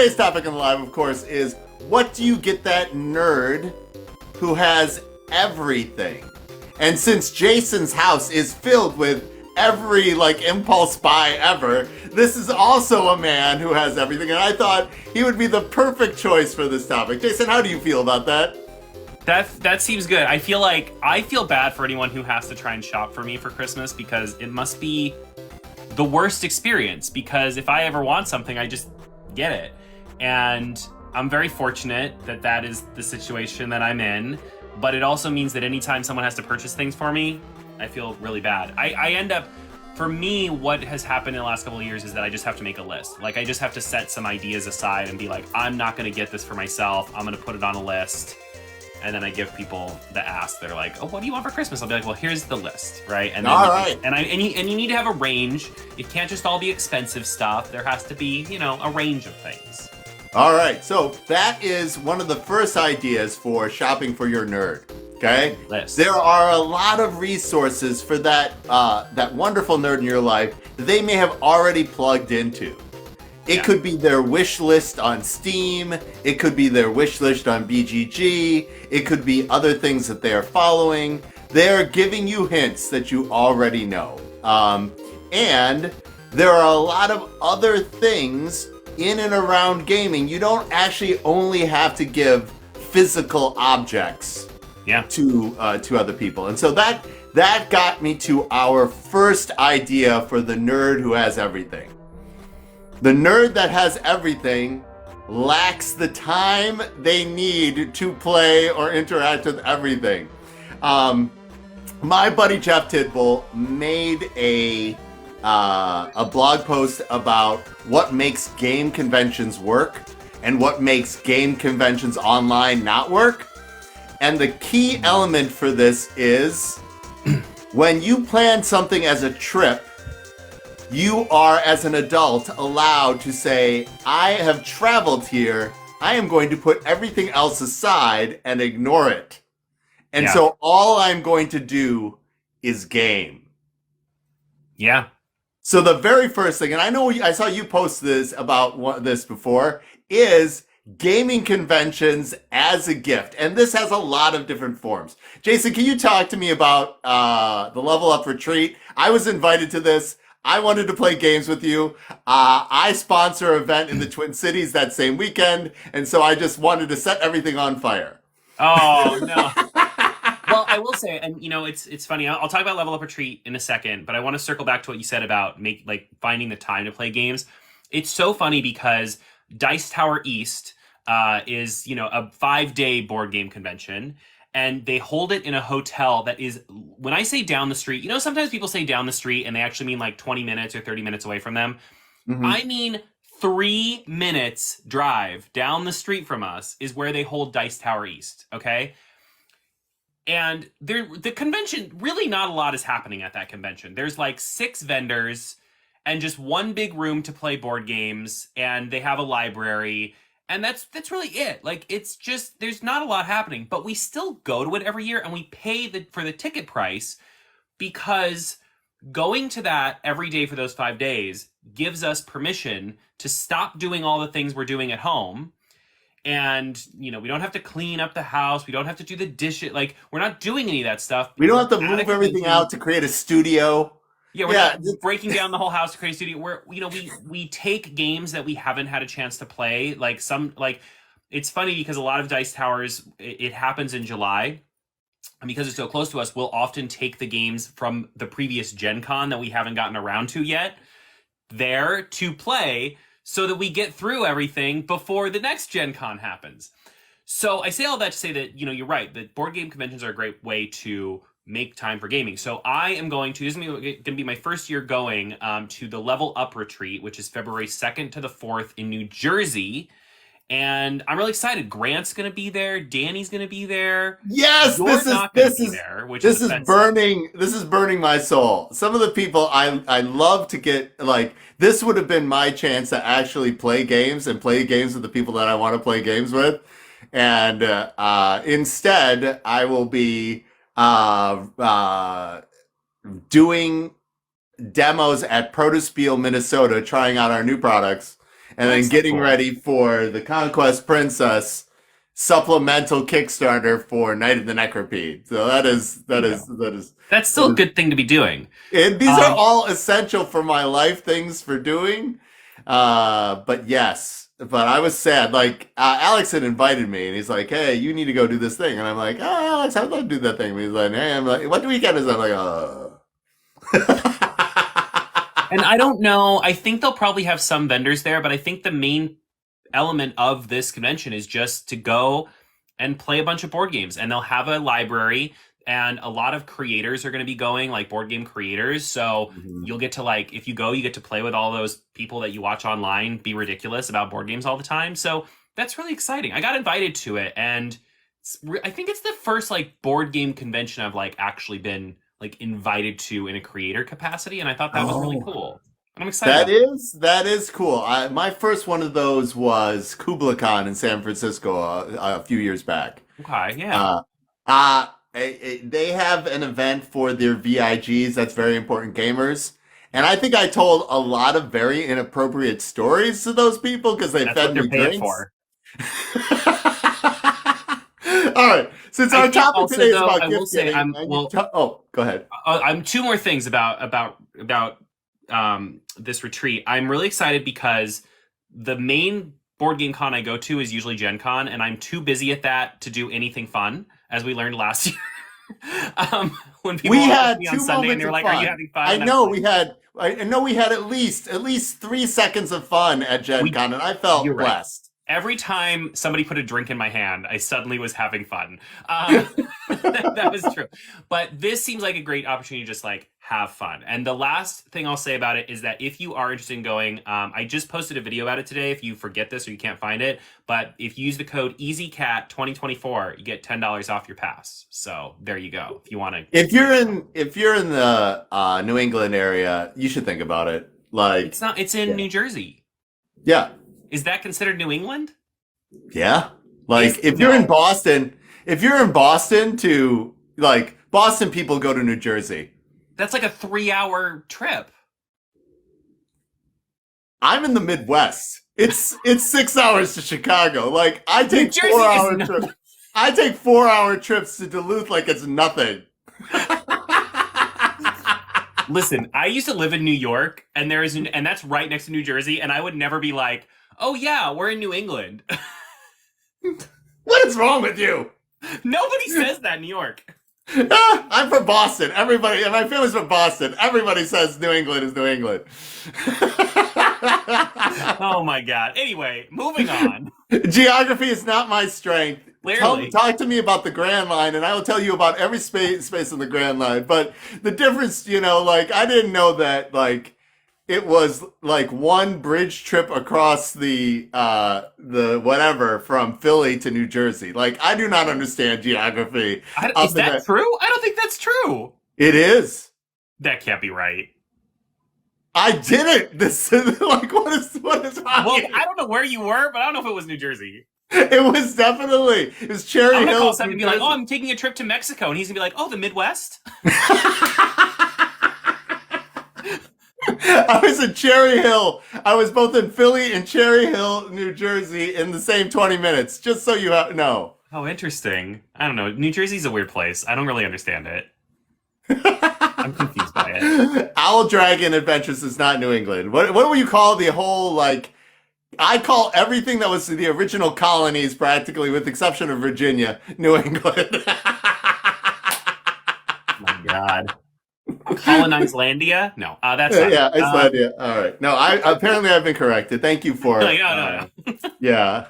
today's topic on the live, of course, is what do you get that nerd who has everything? And since Jason's house is filled with every impulse buy ever, this is also a man who has everything, and I thought he would be the perfect choice for this topic. Jason, how do you feel about that? That seems good. I feel bad for anyone who has to try and shop for me for Christmas, because it must be the worst experience, because if I ever want something, I just get it. And I'm very fortunate that is the situation that I'm in, but it also means that anytime someone has to purchase things for me, I feel really bad. I end up, for me, what has happened in the last couple of years is that I just have to make a list. I just have to set some ideas aside and be like, I'm not going to get this for myself. I'm going to put it on a list. And then I give people the ask. They're like, oh, what do you want for Christmas? I'll be like, well, here's the list, right? And then all right. And you need to have a range. It can't just all be expensive stuff. There has to be, a range of things. All right, so that is one of the first ideas for shopping for your nerd. Okay, list. There are a lot of resources for that wonderful nerd in your life that they may have already plugged into. It could be their wish list on Steam. It could be their wish list on BGG. It could be other things that they are following. They're giving you hints that you already know. And there are a lot of other things in and around gaming. You don't actually only have to give physical objects to other people. And so that got me to our first idea for the nerd who has everything. The nerd that has everything lacks the time they need to play or interact with everything. My buddy Jeff Tidball made a blog post about what makes game conventions work and what makes game conventions online not work. And the key element for this is when you plan something as a trip, you are, as an adult, allowed to say, I have traveled here. I am going to put everything else aside and ignore it. And so all I'm going to do is game. Yeah. So the very first thing, and I know I saw you post this about this before, is gaming conventions as a gift. And this has a lot of different forms. Jason, can you talk to me about the Level Up Retreat? I was invited to this. I wanted to play games with you. I sponsor an event in the Twin Cities that same weekend, and so I just wanted to set everything on fire. Oh, no. Well, I will say, and it's funny. I'll talk about Level Up Retreat in a second, but I want to circle back to what you said about finding the time to play games. It's so funny because Dice Tower East is a 5-day board game convention. And they hold it in a hotel that is, when I say down the street, sometimes people say down the street and they actually mean 20 minutes or 30 minutes away from them. Mm-hmm. I mean 3 minutes drive down the street from us is where they hold Dice Tower East, okay? And the convention, really not a lot is happening at that convention. There's 6 vendors and just one big room to play board games, and they have a library. And that's really it. It's just, there's not a lot happening, but we still go to it every year and we pay for the ticket price, because going to that every day for those 5 days gives us permission to stop doing all the things we're doing at home. And, we don't have to clean up the house. We don't have to do the dishes. We're not doing any of that stuff. We don't have to move everything out to create a studio. Yeah, we're not breaking down the whole house to create a studio. We take games that we haven't had a chance to play. It's funny because a lot of Dice Towers, it happens in July. And because it's so close to us, we'll often take the games from the previous Gen Con that we haven't gotten around to yet there to play so that we get through everything before the next Gen Con happens. So I say all that to say that, you're right, that board game conventions are a great way to make time for gaming. So I am this is going to be my first year going to the Level Up Retreat, which is February 2nd to the 4th in New Jersey. And I'm really excited. Grant's going to be there. Danny's going to be there. Yes, this is burning my soul. Some of the people I love to get, this would have been my chance to actually play games and play games with the people that I want to play games with. And instead, I will be doing demos at Produce Minnesota, trying out our new products. and then That's so getting cool. ready for the Conquest Princess supplemental Kickstarter for Night of the Necropede. So that is There that you is go. that is That's that still a is. good thing to be doing. These are Um, all essential for my life things for doing. But yes, but I was sad. Like Alex had invited me, and he's like, "Hey, you need to go do this thing," and I'm like, "Oh, Alex, I'd love to do that thing." And he's like, "Hey," I'm like, "What weekend is that?" I'm like, and I don't know. I think they'll probably have some vendors there, but I think the main element of this convention is just to go and play a bunch of board games, and they'll have a library, and a lot of creators are going to be going, like board game creators. So Mhm. you'll get to, like, if you go, you get to play with all those people that you watch online be ridiculous about board games all the time. So that's really exciting. I got invited to it, and I think it's the first like board game convention I've like actually been like invited to in a creator capacity, and I thought that was really Oh. cool. And I'm excited That about that. is that is cool. My first one of those was KublaCon in San Francisco a few years back. Okay, yeah. Uh, they have an event for their VIGs, that's very important gamers. And I think I told a lot of very inappropriate stories to those people because they That's what fed they're me paying drinks. for. All right, since I our think topic also today is though, about I will gift say giving, and oh, go ahead. I'm two more things about this retreat. I'm really excited because the main board game con I go to is usually Gen Con, and I'm too busy at that to do anything fun, as we learned last year. When people We walked up to had me on two Sunday and they moments were of like, "Are you fun. having fun?" And I was like, I know we had at least 3 seconds of fun at Gen "We, Con, and I you're felt right." blessed. Every time somebody put a drink in my hand, I suddenly was having fun. Um, that was true. But this seems like a great opportunity to just like have fun. And the last thing I'll say about it is that if you are interested in going, I just posted a video about it today. If you forget this or you can't find it, but if you use the code Ezeekat 2024, you get $10 off your pass. So there you go. If you want to, If you're in the New England area, you should think about it. it's Like, not. It's in yeah, New Jersey. yeah, Is that considered New England? yeah. Like, Is no. if you're in Boston to like Boston people go to New Jersey. That's like a 3-hour trip. I'm in the Midwest. It's 6 hours to Chicago. Like, New Jersey is not. I take 4 hour trips to Duluth like it's nothing. Listen, I used to live in New York, and and that's right next to New Jersey, and I would never be like, "Oh yeah, we're in New England." What is wrong with you? Nobody says that in New York. I'm from Boston. Everybody, and my family's from Boston. Everybody says New England is New England. Oh my god. Anyway, moving on. Geography is not my strength. Clearly. Talk to me about the Grand Line, and I will tell you about every space on the Grand Line. But the difference, like I didn't know that, like it was like one bridge trip across the whatever from Philly to New Jersey. Like I do not understand geography. Is Other that than true? I don't think that's true. it is. That can't be right. I did it. This like what is wrong? Well, I don't know where you were, but I don't know if it was New Jersey. It was definitely it was Cherry I'm gonna call Hills, Seppy New and be like, "Oh, Jersey. I'm taking a trip to Mexico," and he's gonna be like, "Oh, the Midwest." I was in Cherry Hill. I was both in Philly and Cherry Hill, New Jersey, in the same 20 minutes. Just so you know. Oh, interesting. I don't know. New Jersey's a weird place. I don't really understand it. I'm confused by it. Owl Dragon Adventures is not New England. What do you call the whole like? I call everything that was the original colonies, practically, with the exception of Virginia, New England. My God. Colonize Landia? No, that's not Yeah, it. Icelandia. All right. No, I've been corrected. Thank you for. No. Yeah.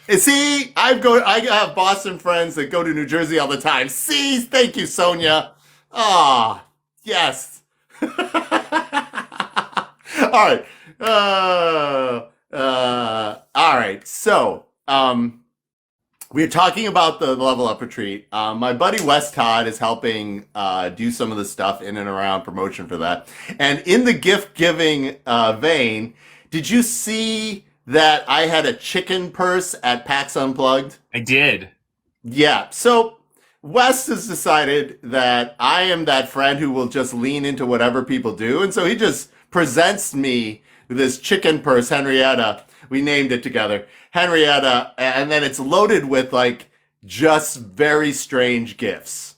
And see, I have Boston friends that go to New Jersey all the time. See, thank you, Sonia. Ah, yes. All right. All right. So, we're talking about the level up retreat. My buddy Wes Todd is helping do some of the stuff in and around promotion for that. And in the gift giving vein, did you see that I had a chicken purse at PAX Unplugged? I did. Yeah. So Wes has decided that I am that friend who will just lean into whatever people do. And so he just presents me this chicken purse, Henrietta. We named it together, Henrietta, and then it's loaded with like just very strange gifts.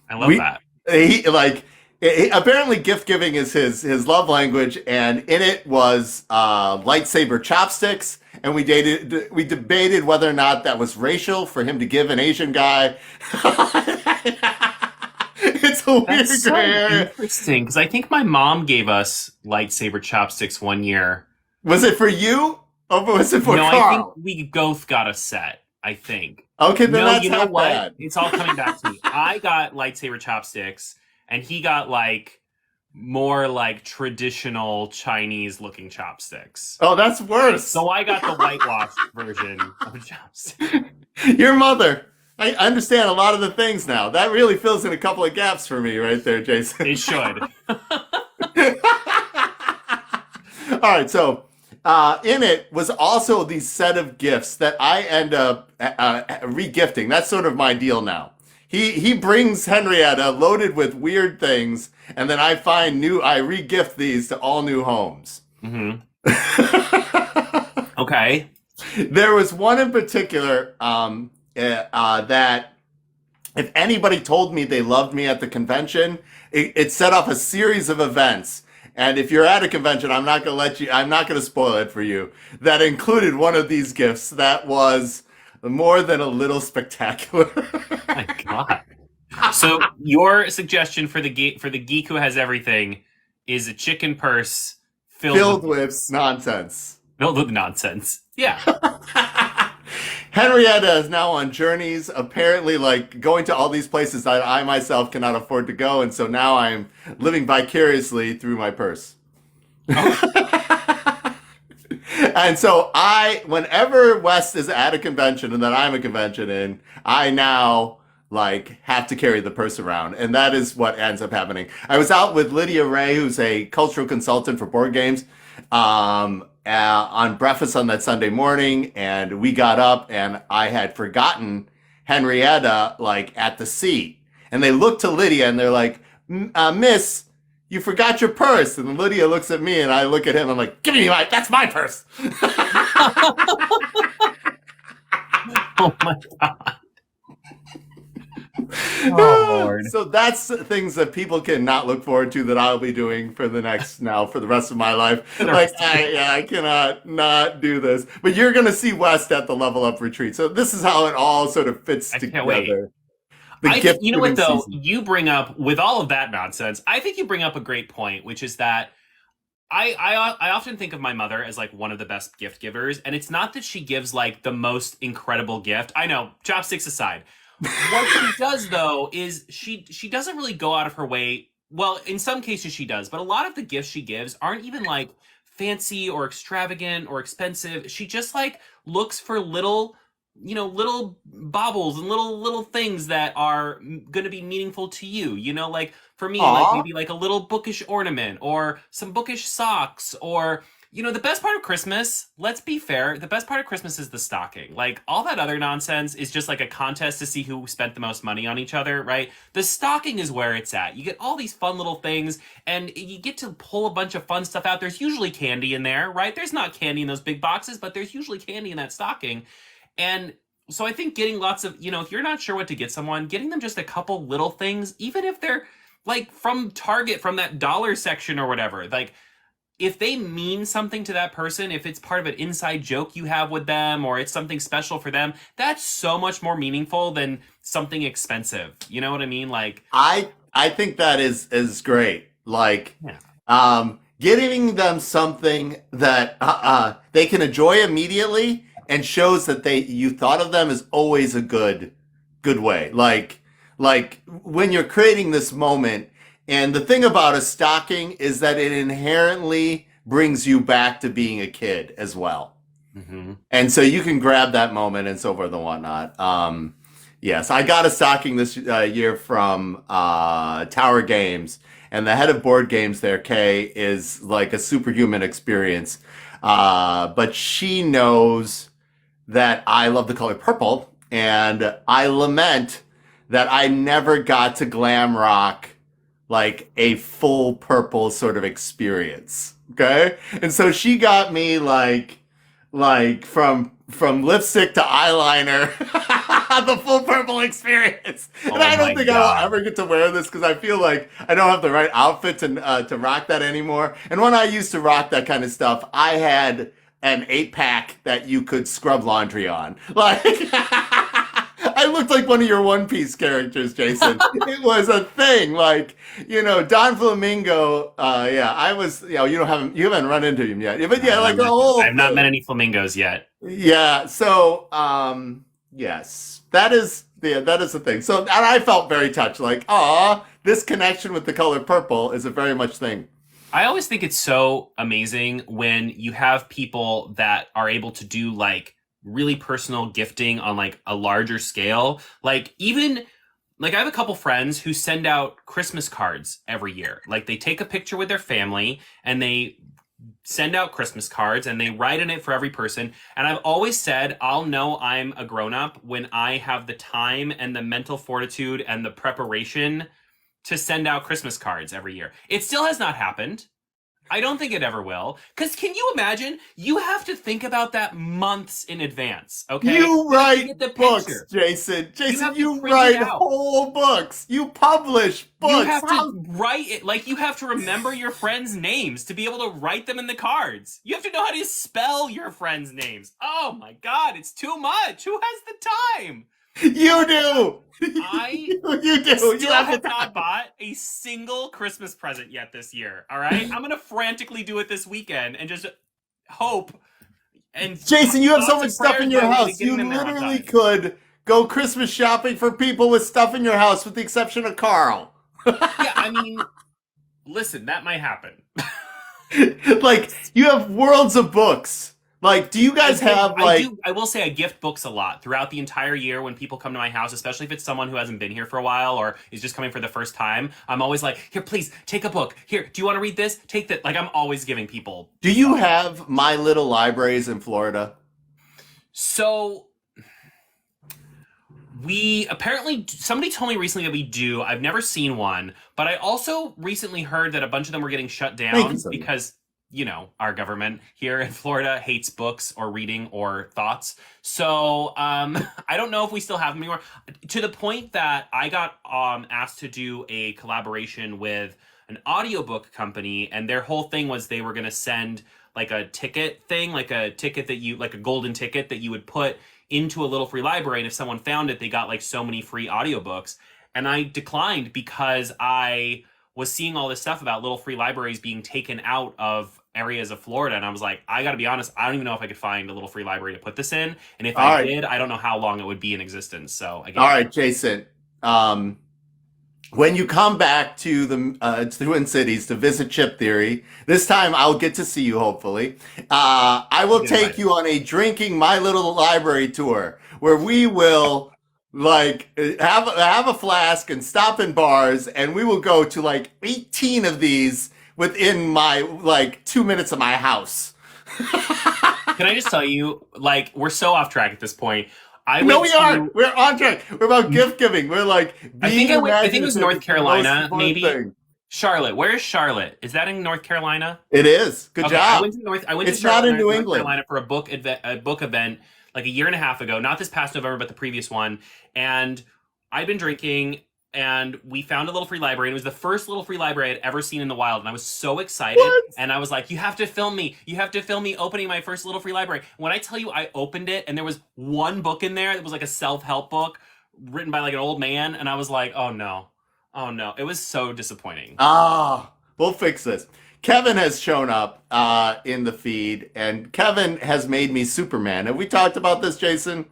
I love We that. he like apparently gift giving is his love language, and in it was lightsaber chopsticks, and we debated whether or not that was racial for him to give an Asian guy. It's a weird That's so gray area. interesting because I think my mom gave us lightsaber chopsticks one year. Was it for you or was it for No, I Carl? think we both got a set. I think. Okay, then No, that's you know not what? bad. It's all coming back to me. I got lightsaber chopsticks, and he got like more like traditional Chinese looking chopsticks. Oh, that's worse. So I got the whitewashed version of chopsticks. Your mother. I understand a lot of the things now. That really fills in a couple of gaps for me right there, Jason. It should. All right, so in it was also the set of gifts that I end up regifting. That's sort of my deal now. He brings Henrietta loaded with weird things, and then I regift these to all new homes. Mm-hmm. Okay. There was one in particular that if anybody told me they loved me at the convention, it set off a series of events. And if you're at a convention, I'm not going to spoil it for you. That included one of these gifts that was more than a little spectacular. My God. So your suggestion for the geek who has everything is a chicken purse filled with nonsense. Filled with nonsense. Yeah. Henrietta is now on journeys, apparently like going to all these places that I myself cannot afford to go, and so now I'm living vicariously through my purse. Oh. And so whenever West is at a convention and that I'm a convention in, I now like have to carry the purse around, and that is what ends up happening. I was out with Lydia Ray, who's a cultural consultant for board games, on breakfast on that Sunday morning, and we got up, and I had forgotten Henrietta like at the seat, and they look to Lydia and they're like, "Miss, you forgot your purse." And Lydia looks at me, and I look at him. I'm like, "Give me that's my purse." Oh my God. Oh, Lord. So that's things that people cannot look forward to that I'll be doing for the rest of my life. Like I cannot not do this. But you're gonna see West at the Level Up retreat. So this is how it all sort of fits together. You know what though? Season. You bring up with all of that nonsense. I think you bring up a great point, which is that I often think of my mother as like one of the best gift givers, and it's not that she gives like the most incredible gift. I know, chopsticks aside. What she does, though, is she doesn't really go out of her way. Well, in some cases she does, but a lot of the gifts she gives aren't even like fancy or extravagant or expensive. She just like looks for little baubles and little things that are going to be meaningful to you. You know, like for me, like maybe like a little bookish ornament or some bookish socks or... You know, the best part of Christmas, let's be fair, the best part of Christmas is the stocking. Like, all that other nonsense is just like a contest to see who spent the most money on each other, right? The stocking is where it's at. You get all these fun little things, and you get to pull a bunch of fun stuff out. There's usually candy in there, right? There's not candy in those big boxes, but there's usually candy in that stocking. And so I think getting lots of, if you're not sure what to get someone, getting them just a couple little things, even if they're, like, from Target, from that dollar section or whatever, like... If they mean something to that person, if it's part of an inside joke you have with them or it's something special for them, that's so much more meaningful than something expensive. You know what I mean? Like I think that is great. Like giving them something that they can enjoy immediately and shows that you thought of them is always a good way. Like when you're creating this moment. And the thing about a stocking is that it inherently brings you back to being a kid as well. Mm-hmm. And so you can grab that moment and so forth and whatnot. Yes, I got a stocking this year from Tower Games. And the head of board games there, Kay, is like a superhuman experience. But she knows that I love the color purple. And I lament that I never got to glam rock like a full purple sort of experience. Okay, and so she got me like from lipstick to eyeliner, the full purple experience. And Oh I don't my think I will god. ever get to wear this because I feel like I don't have the right outfit to rock that anymore. And when I used to rock that kind of stuff, I had an 8-pack that you could scrub laundry on. Like I looked like one of your One Piece characters, Jason. It was a thing. Like, Don Flamingo. Yeah, I was. You haven't run into him yet. But I yeah, have not like the met him. I whole have not met thing. any flamingos yet. Yeah. So, yes, that is the thing. So, and I felt very touched. Like, this connection with the color purple is a very much thing. I always think it's so amazing when you have people that are able to do like really personal gifting on like a larger scale. Like even like I have a couple friends who send out Christmas cards every year. Like they take a picture with their family and they send out Christmas cards and they write in it for every person. And I've always said I'll know I'm a grown up when I have the time and the mental fortitude and the preparation to send out Christmas cards every year. It still has not happened. I don't think it ever will. Because can you imagine? You have to think about that months in advance, okay? You To get the write books, picture. Jason. Jason, Have to you print it write out. whole books. You publish You books. have to write it. Like, you have to remember your friends' names to be able to write them in the cards. You have to know how to spell your friends' names. Oh my god, it's too much. Who has the time? You do. I You do. still You have have the time. not bought a single Christmas present yet this year. All right, I'm gonna frantically do it this weekend and just hope. And Jason, you have so thoughts much and stuff in prayers your go into house. You getting them there on literally time. could go Christmas shopping for people with stuff in your house, with the exception of Carl. Yeah, I mean, listen, that might happen. Like, you have worlds of books. Like, do you guys have I like? do. I will say I gift books a lot throughout the entire year when people come to my house, especially if it's someone who hasn't been here for a while or is just coming for the first time. I'm always like, here, please take a book. Here, do you want to read this? Take that. Like I'm always giving people. Do you have My Little Libraries in Florida? So we apparently somebody told me recently that we do. I've never seen one, but I also recently heard that a bunch of them were getting shut Thank you down so much. because our government here in Florida hates books or reading or thoughts. So I don't know if we still have them anymore. To the point that I got asked to do a collaboration with an audiobook company, and their whole thing was they were going to send like a ticket thing, like a ticket that you like a golden ticket that you would put into a little free library, and if someone found it, they got like so many free audiobooks. And I declined because I was seeing all this stuff about little free libraries being taken out of areas of Florida, and I was like, I gotta be honest, I don't even know if I could find a little free library to put this in, and if All I right. did, I don't know how long it would be in existence. So again, All right, Jason. When you come back to the Twin Cities to visit Chip Theory, this time I'll get to see you. Hopefully, I will Get take invited. you on a drinking My Little Library tour where we will like have a flask and stop in bars, and we will go to like 18 of these within my like 2 minutes of my house. Can I just tell you, like, we're so off track at this point. I No, went we aren't. to, We're on track. We're about gift giving. We're like being I think it was imaginative North is the most Carolina, important maybe. thing. Charlotte. Where is Charlotte? Is that in North Carolina? It is. Good Okay, I job. went to It's not Charlotte, in New North England. Carolina for a book event like a year and a half ago. Not this past November, but the previous one. And I'd been drinking, and we found a little free library. And it was the first little free library I'd ever seen in the wild, and I was so excited. What? And I was like, "You have to film me. You have to film me opening my first little free library." When I tell you, I opened it, and there was one book in there that was like a self-help book written by like an old man, and I was like, "Oh no, oh no!" It was so disappointing. We'll fix this. Kevin has shown up in the feed, and Kevin has made me Superman. Have we talked about this, Jason?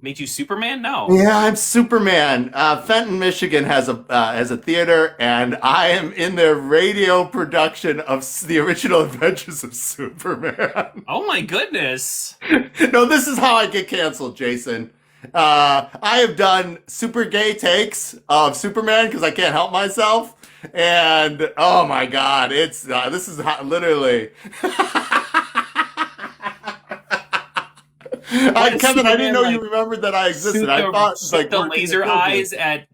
Made you Superman? No. Yeah, I'm Superman. Fenton, Michigan has a theater, and I am in their radio production of the original Adventures of Superman. Oh my goodness. No, this is how I get canceled, Jason. I have done super gay takes of Superman because I can't help myself, and oh my god, it's this is literally. Kevin, I didn't know you remembered that I existed. I thought shoot like the working laser the building. eyes at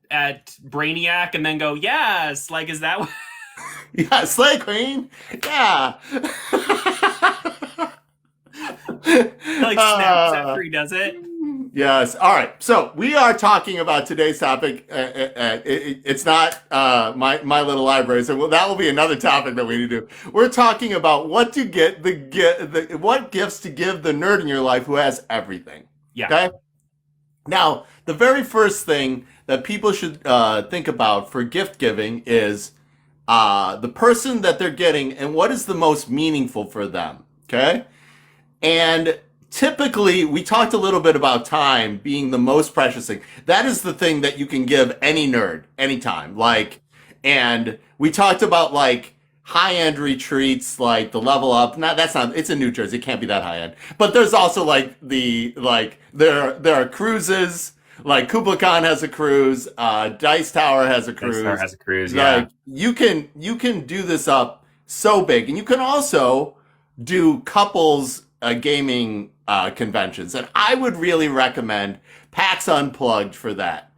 Brainiac and then go, yes. Like, is that what? Yeah, Slay Queen. Yeah. Like snaps after he does it. Yes. All right. So we are talking about today's topic. It's not my little library. So that will be another topic that we need to do. We're talking about what to get what gifts to give the nerd in your life who has everything. Yeah. Okay. Now, the very first thing that people should think about for gift giving is the person that they're getting and what is the most meaningful for them. Okay. And typically, we talked a little bit about time being the most precious thing. That is the thing that you can give any nerd anytime. Like, and we talked about like high end retreats, like the level up. Not that's not. It's in New Jersey. It can't be that high end. But there's also like there are cruises. Like Kubla Khan has a cruise. Dice Tower has a cruise. Dice Tower has a cruise. Yeah. Like you can do this up so big, and you can also do couples gaming conventions, and I would really recommend PAX Unplugged for that.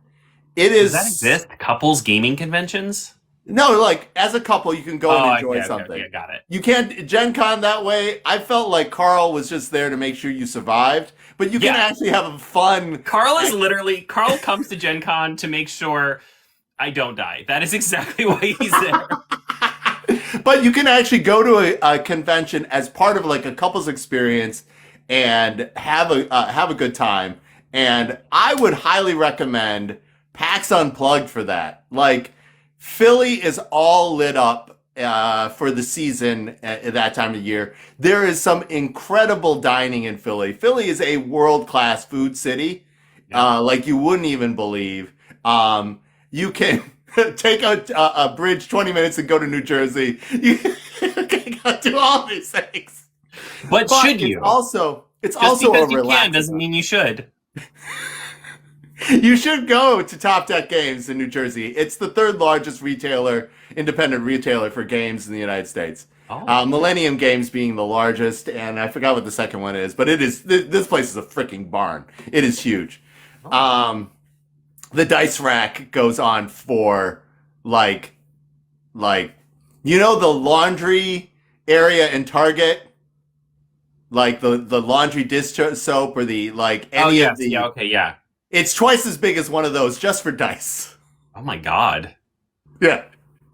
It is. Does that exist? Couples gaming conventions? No, like as a couple, you can go and enjoy something. Okay, got it. You can't Gen Con that way. I felt like Carl was just there to make sure you survived, but you can actually have a fun. Carl comes to Gen Con to make sure I don't die. That is exactly why he's there. But you can actually go to a convention as part of like a couple's experience and have a good time. And I would highly recommend PAX Unplugged for that. Like Philly is all lit up for the season at that time of year. There is some incredible dining in Philly. Philly is a world-class food city, like you wouldn't even believe. You can take a bridge 20 minutes and go to New Jersey. You can do all these things. But should you? It's Just also because a you relaxing can doesn't mean you should. You should go to Top Deck Games in New Jersey. It's the third largest independent retailer for games in the United States. Oh. Millennium Games being the largest, and I forgot what the second one is, but it is. This place is a freaking barn. It is huge. Oh. The dice rack goes on for like you know the laundry area in Target, like the laundry dish soap or the like any of the yeah. It's twice as big as one of those just for dice. Oh my god. Yeah.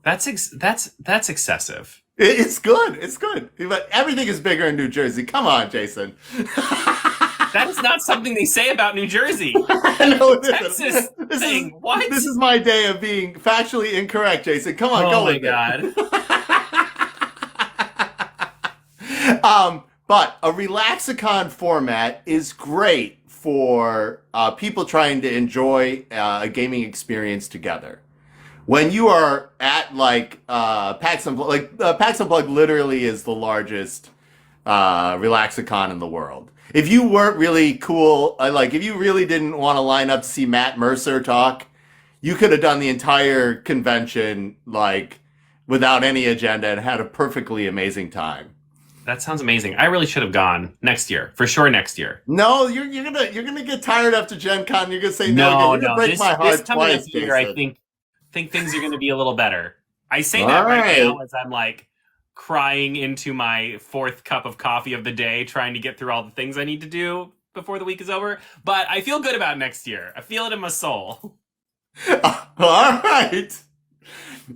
That's excessive. It's good. It's good. But everything is bigger in New Jersey. Come on, Jason. That is not something they say about New Jersey. No, Texas thing. What? This is my day of being factually incorrect, Jason. Come on, go with it. Oh my god. But a Relaxicon format is great for people trying to enjoy a gaming experience together. When you are at like PAX Unplugged, PAX Unplugged literally is the largest Relaxicon in the world. If you weren't really cool, like if you really didn't want to line up to see Matt Mercer talk, you could have done the entire convention like without any agenda and had a perfectly amazing time. That sounds amazing. I really should have gone next year, for sure. Next year. No, you're gonna get tired after Gen Con. You're gonna say no. You're gonna break my heart this coming twice, up year, I think things are going to be a little better. I say that right now as I'm like crying into my fourth cup of coffee of the day, trying to get through all the things I need to do before the week is over. But I feel good about next year. I feel it in my soul. All right.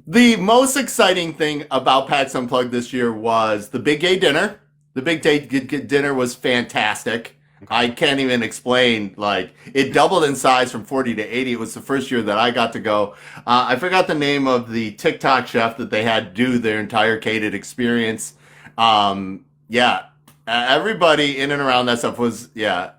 The most exciting thing about PAX Unplugged this year was the Big Gay Dinner. The Big Gay Dinner was fantastic. I can't even explain, like, it doubled in size from 40 to 80. It was the first year that I got to go. I forgot the name of the TikTok chef that they had do their entire catered experience. Everybody in and around that stuff was, yeah.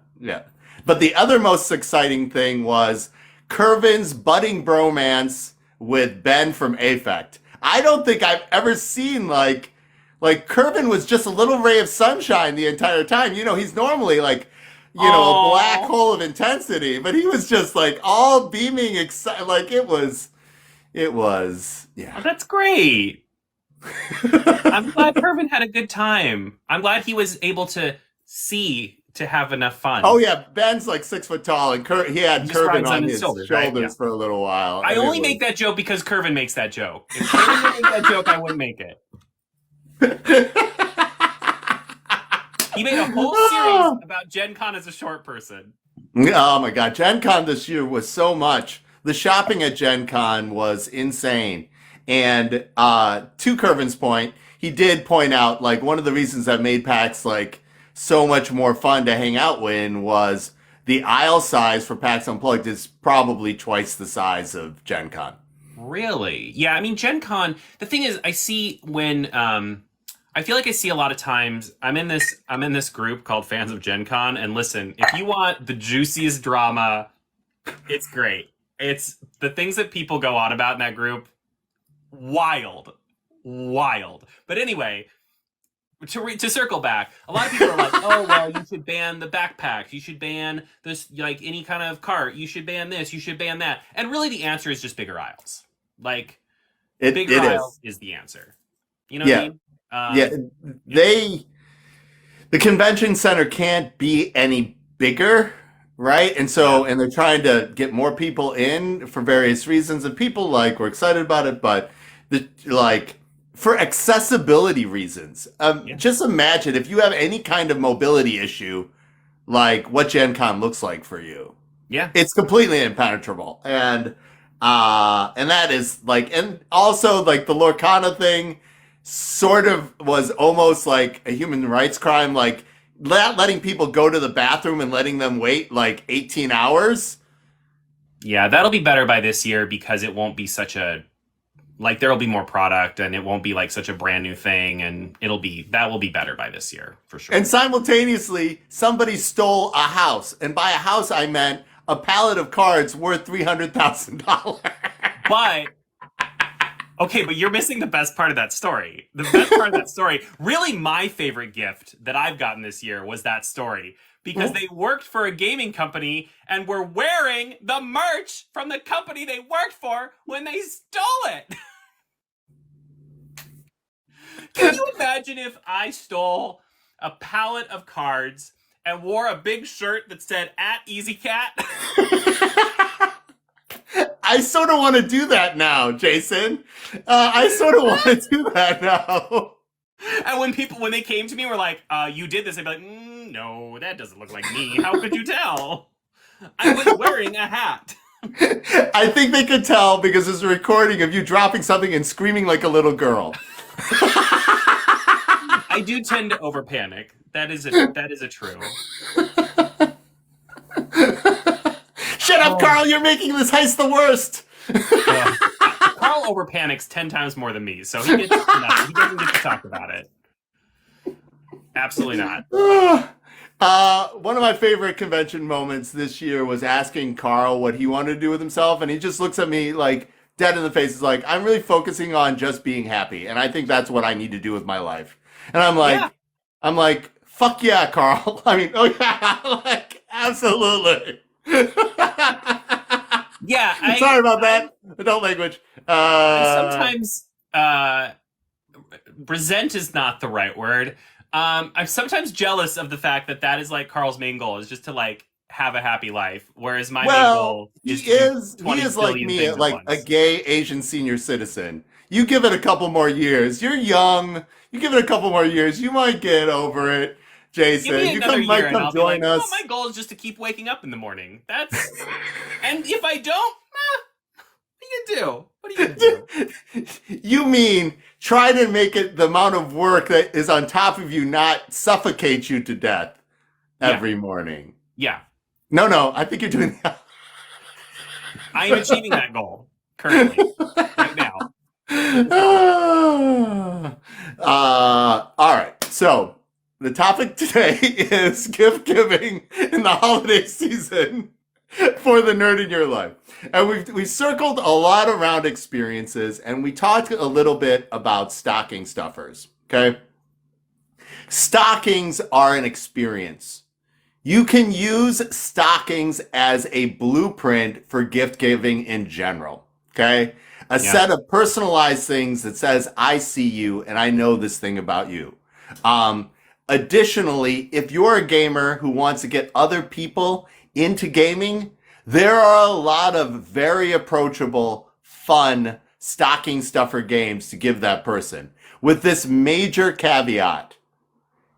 But the other most exciting thing was Kervin's budding bromance with Ben from Affect. I don't think I've ever seen, like Kervin was just a little ray of sunshine the entire time. You know, he's normally like, a black hole of intensity, but he was just like all beaming, excited. Like it was, yeah. Oh, that's great. I'm glad Kervin had a good time. I'm glad he was able to see to have enough fun. Oh yeah, Ben's like 6 foot tall, and he had Just rides Curvin on his shoulders, shoulders right? Yeah. for a little while. I and it only was- make that joke because Curvin makes that joke. If Curvin didn't make that joke, I wouldn't make it. He made a whole series about Gen Con as a short person. Oh my god, Gen Con this year was so much. The shopping at Gen Con was insane. And to Curvin's point, he did point out like one of the reasons that made PAX like so much more fun to hang out in was the aisle size for PAX Unplugged is probably twice the size of Gen Con. Really? Yeah, I mean Gen Con, the thing is I see when I feel like I see a lot of times I'm in this group called Fans of Gen Con, and listen, if you want the juiciest drama, it's great. It's the things that people go on about in that group, wild. But anyway, to circle back, a lot of people are like, oh well, you should ban the backpacks, you should ban this, like any kind of cart, you should ban this, you should ban that, and really the answer is just bigger aisles. Like bigger aisles is the answer. You know what I mean? The convention center can't be any bigger, right? And so, and they're trying to get more people in for various reasons, and people like were excited about it, but for accessibility reasons. Just imagine if you have any kind of mobility issue, like what Gen Con looks like for you. Yeah, it's completely impenetrable, and that is like, and also like the Lorcana thing sort of was almost like a human rights crime, like letting people go to the bathroom and letting them wait like 18 hours. Yeah, that'll be better by this year because it won't be such a, like there'll be more product and it won't be like such a brand new thing, and that will be better by this year for sure. And simultaneously, somebody stole a house, and by a house I meant a pallet of cards worth $300,000. But okay, but you're missing the best part of that story. The best part of that story, really my favorite gift that I've gotten this year was that story. Because they worked for a gaming company and were wearing the merch from the company they worked for when they stole it. Can you imagine if I stole a pallet of cards and wore a big shirt that said @Ezeekat? I sort of want to do that now, Jason. I sort of want to do that now. And when they came to me, were like, "You did this," I'd be like, "No, that doesn't look like me. How could you tell? I was wearing a hat." I think they could tell because there's a recording of you dropping something and screaming like a little girl. I do tend to over panic. That is a true. Shut up, Carl! You're making this heist the worst. Carl over panics 10 times more than me, so he doesn't get to talk about it. Absolutely not. One of my favorite convention moments this year was asking Carl what he wanted to do with himself, and he just looks at me like dead in the face. He's like, "I'm really focusing on just being happy, and I think that's what I need to do with my life." And I'm like, "Fuck yeah, Carl!" I mean, oh yeah, like absolutely. Yeah, sorry about that. Adult language. Sometimes resent is not the right word. I'm sometimes jealous of the fact that is like Carl's main goal is just to like have a happy life, whereas my main goal is he is like me, like a gay Asian senior citizen. You give it a couple more years. You're young. You give it a couple more years. You might get over it. Jason, you might come join us. Oh, my goal is just to keep waking up in the morning. And if I don't, what are you gonna do? You mean try to make it the amount of work that is on top of you not suffocate you to death every morning. Yeah. No, I think you're doing that. I am achieving that goal currently, right now. All right, so the topic today is gift giving in the holiday season for the nerd in your life. And we circled a lot around experiences, and we talked a little bit about stocking stuffers, okay? Stockings are an experience. You can use stockings as a blueprint for gift giving in general, okay? A set of personalized things that says, I see you and I know this thing about you. Additionally, if you're a gamer who wants to get other people into gaming, there are a lot of very approachable, fun stocking stuffer games to give that person. With this major caveat,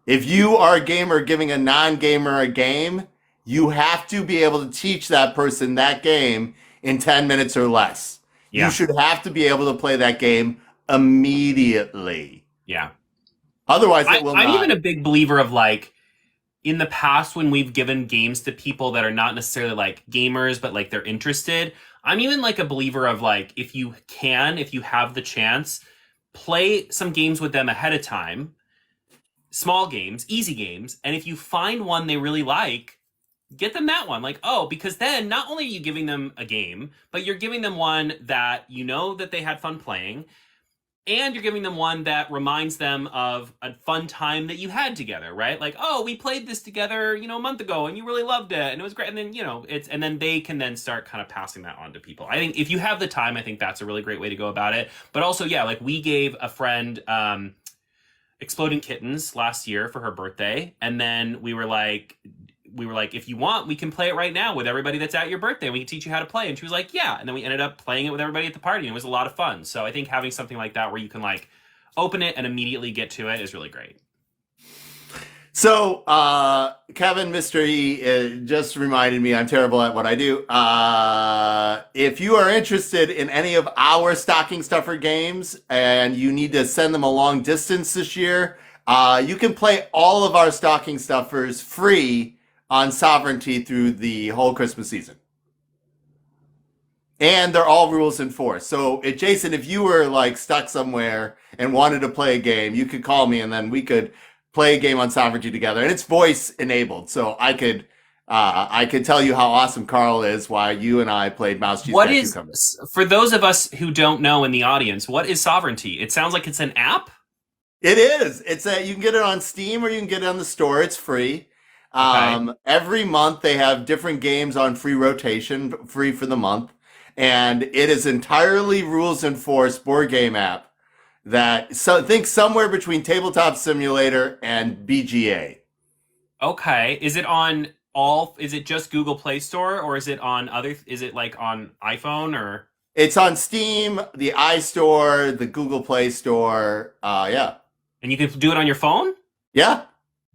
if you are a gamer giving a non-gamer a game, you have to be able to teach that person that game in 10 minutes or less. You Yeah. should have to be able to play that game immediately. Yeah. Otherwise, it will I'm not. even a big believer of like, in the past when we've given games to people that are not necessarily like gamers, but like they're interested, I'm even like a believer of like, if you have the chance, play some games with them ahead of time, small games, easy games. And if you find one they really like, get them that one. Like, oh, because then not only are you giving them a game, but you're giving them one that you know that they had fun playing. And you're giving them one that reminds them of a fun time that you had together, right? Like, oh, we played this together, a month ago, and you really loved it, and it was great. And then, and then they can then start kind of passing that on to people. I think if you have the time, I think that's a really great way to go about it. But also, yeah, like we gave a friend Exploding Kittens last year for her birthday, and then we were like, if you want, we can play it right now with everybody that's at your birthday. We can teach you how to play. And she was like, yeah. And then we ended up playing it with everybody at the party. And it was a lot of fun. So I think having something like that where you can like open it and immediately get to it is really great. So, Kevin, Mr. E, just reminded me I'm terrible at what I do. If you are interested in any of our stocking stuffer games and you need to send them a long distance this year, you can play all of our stocking stuffers free on Sovereignty through the whole Christmas season. And they're all rules enforced. So, Jason, if you were like stuck somewhere and wanted to play a game, you could call me and then we could play a game on Sovereignty together. And it's voice enabled. So I could tell you how awesome Carl is while you and I played Mouse Cheese What Cat is, Cucumber. for those of us who don't know in the audience, what is Sovereignty? It sounds like it's an app. It is. You can get it on Steam or you can get it on the store. It's free. Okay. Every month they have different games on free rotation, free for the month. And it is entirely rules enforced board game app that think somewhere between Tabletop Simulator and BGA. Okay. Is it just Google Play Store or is it like on iPhone or? It's on Steam, the iStore, the Google Play Store. Yeah. And you can do it on your phone? Yeah.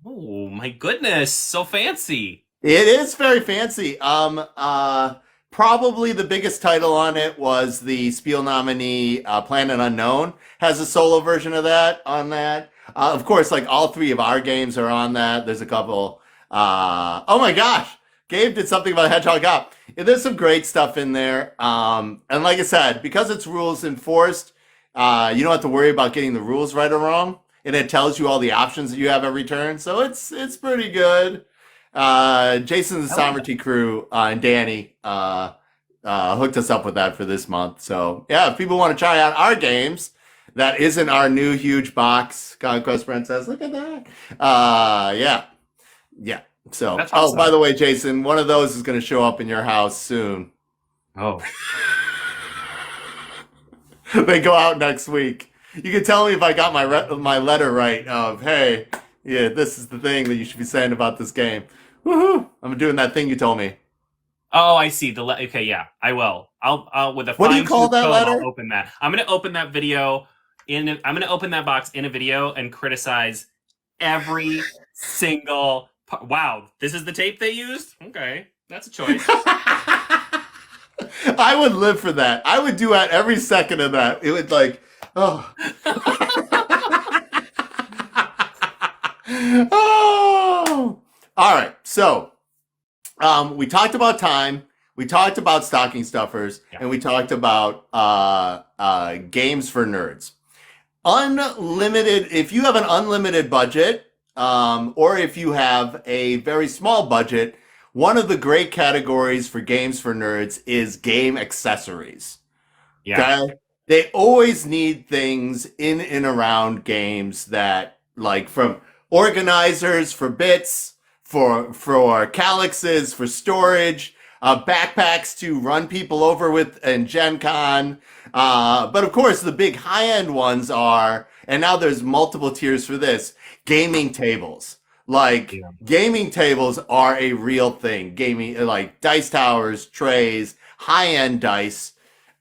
Oh my goodness, so fancy. It is very fancy. Probably the biggest title on it was the Spiel nominee, Planet Unknown has a solo version of that on that. Of course, like all three of our games are on that. There's a couple. Oh my gosh, Gabe did something about Hedgehog Up. There's some great stuff in there. And like I said, because it's rules enforced, you don't have to worry about getting the rules right or wrong. And it tells you all the options that you have every turn. So it's pretty good. Jason, the Sovereignty crew, and Danny hooked us up with that for this month. So yeah, if people want to try out our games, that isn't our new huge box. Conquest Princess, look at that. Yeah. So, That's awesome. by the way, Jason, one of those is going to show up in your house soon. Oh. They go out next week. You can tell me if I got my letter right of, hey, yeah, this is the thing that you should be saying about this game. Woohoo! I'm doing that thing you told me. Oh, I see. Okay, yeah, I will. I'll with a What do you call that letter? I'll open that. I'm going to open that video I'm going to open that box in a video and criticize every single part. Wow, this is the tape they used? Okay, that's a choice. I would live for that. I would do that every second of that. It would like, oh. Oh. All right. So, we talked about time. We talked about stocking stuffers, Yeah. and we talked about games for nerds. Unlimited. If you have an unlimited budget, or if you have a very small budget, one of the great categories for games for nerds is game accessories. Yeah. Okay? They always need things in and around games that, like, from organizers for bits, for calyxes, for storage. backpacks to run people over with in Gen Con. But of course, the big high-end ones are, and now there's multiple tiers for this, gaming tables. Like, Yeah. gaming tables are a real thing. Gaming, like dice towers, trays, high-end dice.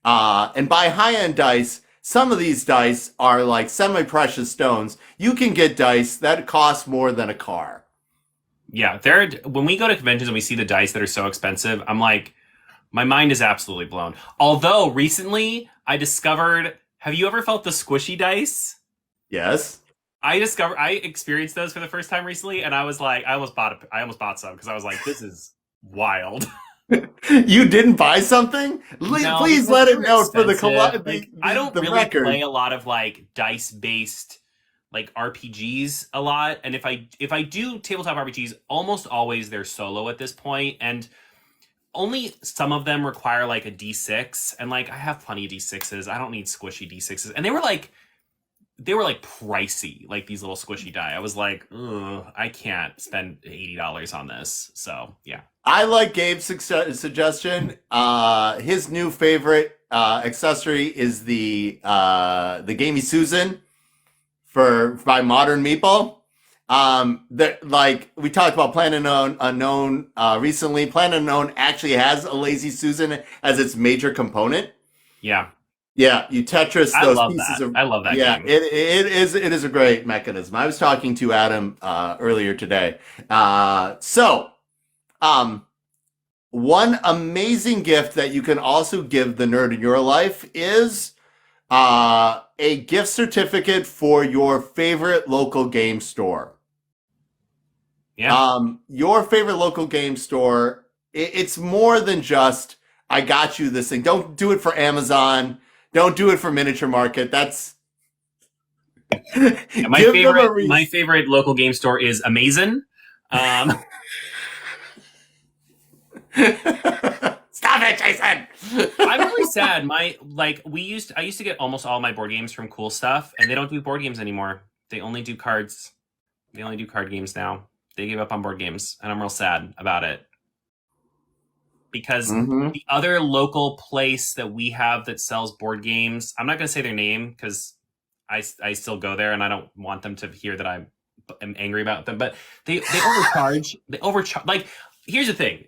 And by high-end dice, some of these dice are like semi-precious stones. You can get dice that cost more than a car. Yeah, when we go to conventions and we see the dice that are so expensive, I'm like, my mind is absolutely blown. Although recently I discovered, have you ever felt the squishy dice? Yes. I experienced those for the first time recently, and I was like, I almost bought some because I was like, this is wild. You didn't buy something? No, Please because let it they're know for the expensive. Like, I don't the really record. play a lot of like dice-based like RPGs a lot, and if I do tabletop RPGs, almost always they're solo at this point, and only some of them require like a D6, and like I have plenty of D6s. I don't need squishy D6s, and they were like pricey, like these little squishy die. I was like, ugh, I can't spend $80 on this. So yeah. I like Gabe's suggestion. His new favorite accessory is the Gamey Susan by Modern Meeple. Like we talked about Planet Unknown recently. Planet Unknown actually has a Lazy Susan as its major component. Yeah. Yeah, you Tetris I those love pieces that. of. I love that Yeah, game. it is a great mechanism. I was talking to Adam earlier today. One amazing gift that you can also give the nerd in your life is a gift certificate for your favorite local game store. Yeah. Your favorite local game store. It's more than just I got you this thing. Don't do it for Amazon. Don't do it for Miniature Market. That's Yeah, give them a reason. My favorite local game store is Amazon. Stop it, Jason. I'm really sad. I used to get almost all my board games from Cool Stuff, and they don't do board games anymore. They only do cards. They only do card games now. They gave up on board games, and I'm real sad about it. Because the other local place that we have that sells board games, I'm not going to say their name because I still go there and I don't want them to hear that I am angry about them. But they overcharge. They overcharge. Like, here's the thing.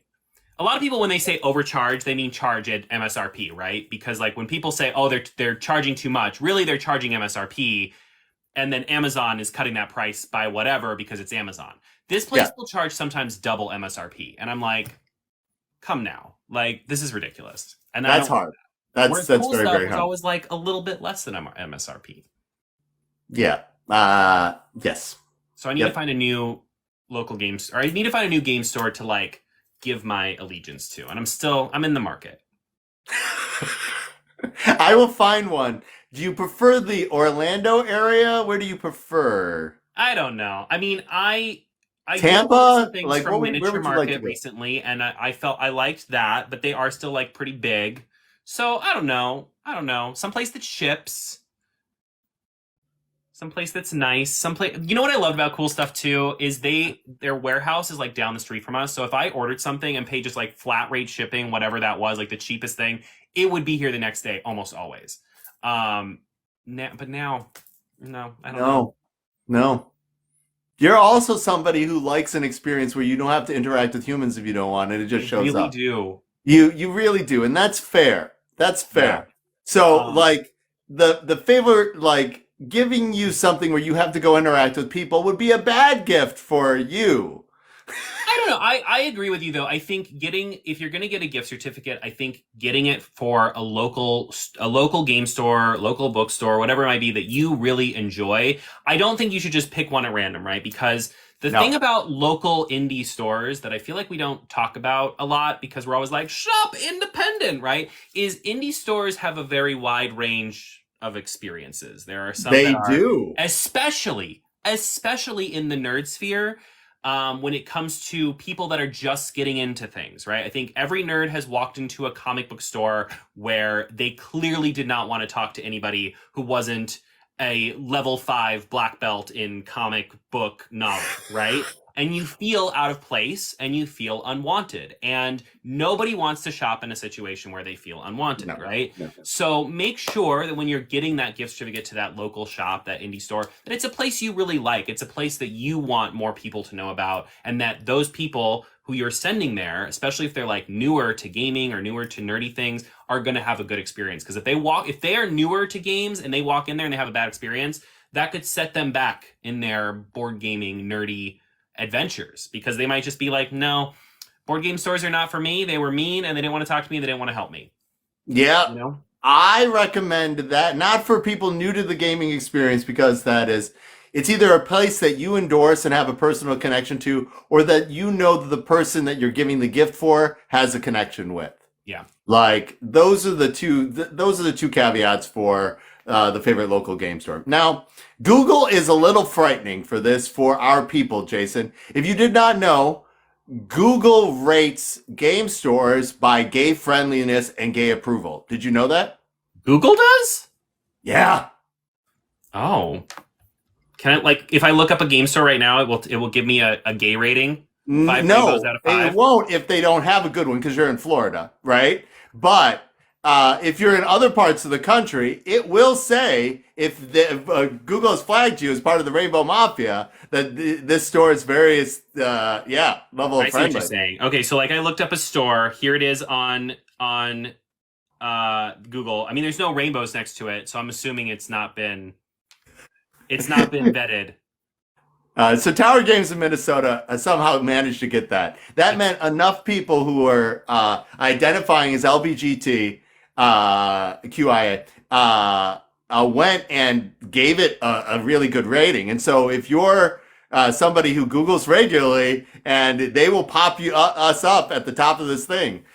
A lot of people, when they say overcharge, they mean charge at MSRP, right? Because like when people say, oh, they're charging too much, really they're charging MSRP. And then Amazon is cutting that price by whatever because it's Amazon. This place will charge sometimes double MSRP. And I'm like, come now. Like, this is ridiculous. And that's hard. That's cool very, stuff very is hard. Always like a little bit less than MSRP. Yeah. Yes. So I need to find a new local game store. I need to find a new game store to like give my allegiance to. And I'm in the market. I will find one. Do you prefer the Orlando area? Where do you prefer? I don't know. I mean, I Tampa, some things like from Miniature where Market recently, and I felt I liked that, but they are still like pretty big. So I don't know. Someplace that ships. Someplace that's nice. You know what I love about Cool Stuff too is their warehouse is like down the street from us. So if I ordered something and paid just like flat rate shipping, whatever that was, like the cheapest thing, it would be here the next day almost always. But now, no, I don't know. No. You're also somebody who likes an experience where you don't have to interact with humans if you don't want, and it just shows up. Do. You really do, and that's fair. That's fair. Yeah. So like the favorite, like giving you something where you have to go interact with people would be a bad gift for you. I don't know. I agree with you though. I think if you're going to get a gift certificate, I think getting it for a local game store, local bookstore, whatever it might be that you really enjoy. I don't think you should just pick one at random, right? Because the thing about local indie stores that I feel like we don't talk about a lot because we're always like, shop independent, right? Is indie stores have a very wide range of experiences. There are some they do. Especially in the nerd sphere. When it comes to people that are just getting into things, right? I think every nerd has walked into a comic book store where they clearly did not want to talk to anybody who wasn't a level 5 black belt in comic book knowledge, right? and you feel out of place and you feel unwanted. And nobody wants to shop in a situation where they feel unwanted, No, right? no. So make sure that when you're getting that gift certificate to that local shop, that indie store, that it's a place you really like. It's a place that you want more people to know about, and that those people who you're sending there, especially if they're like newer to gaming or newer to nerdy things, are going to have a good experience. Because if they are newer to games and they walk in there and they have a bad experience, that could set them back in their board gaming nerdy adventures, because they might just be like, no, board game stores are not for me. They were mean and they didn't want to talk to me. They didn't want to help me. Yeah. You know? I recommend that, not for people new to the gaming experience, because it's either a place that you endorse and have a personal connection to, or that you know that the person that you're giving the gift for has a connection with. Yeah. Like those are the two caveats for the favorite local game store. Now, Google is a little frightening for this for our people, Jason. If you did not know, Google rates game stores by gay friendliness and gay approval. Did you know that? Google does? Yeah. Oh. Can I, like, if I look up a game store right now, it will give me a gay rating? 5 rainbows out of 5? It won't if they don't have a good one, because you're in Florida, right? But if you're in other parts of the country, it will say if Google has flagged you as part of the Rainbow Mafia that this store is various, level of friendly. I see what you're saying. Okay, so like I looked up a store. Here it is on Google. I mean, there's no rainbows next to it, so I'm assuming it's not been vetted. So Tower Games in Minnesota somehow managed to get that. That meant enough people who were identifying as LBGT QIA went and gave it a really good rating. And so if you're somebody who Googles regularly, and they will pop us up at the top of this thing.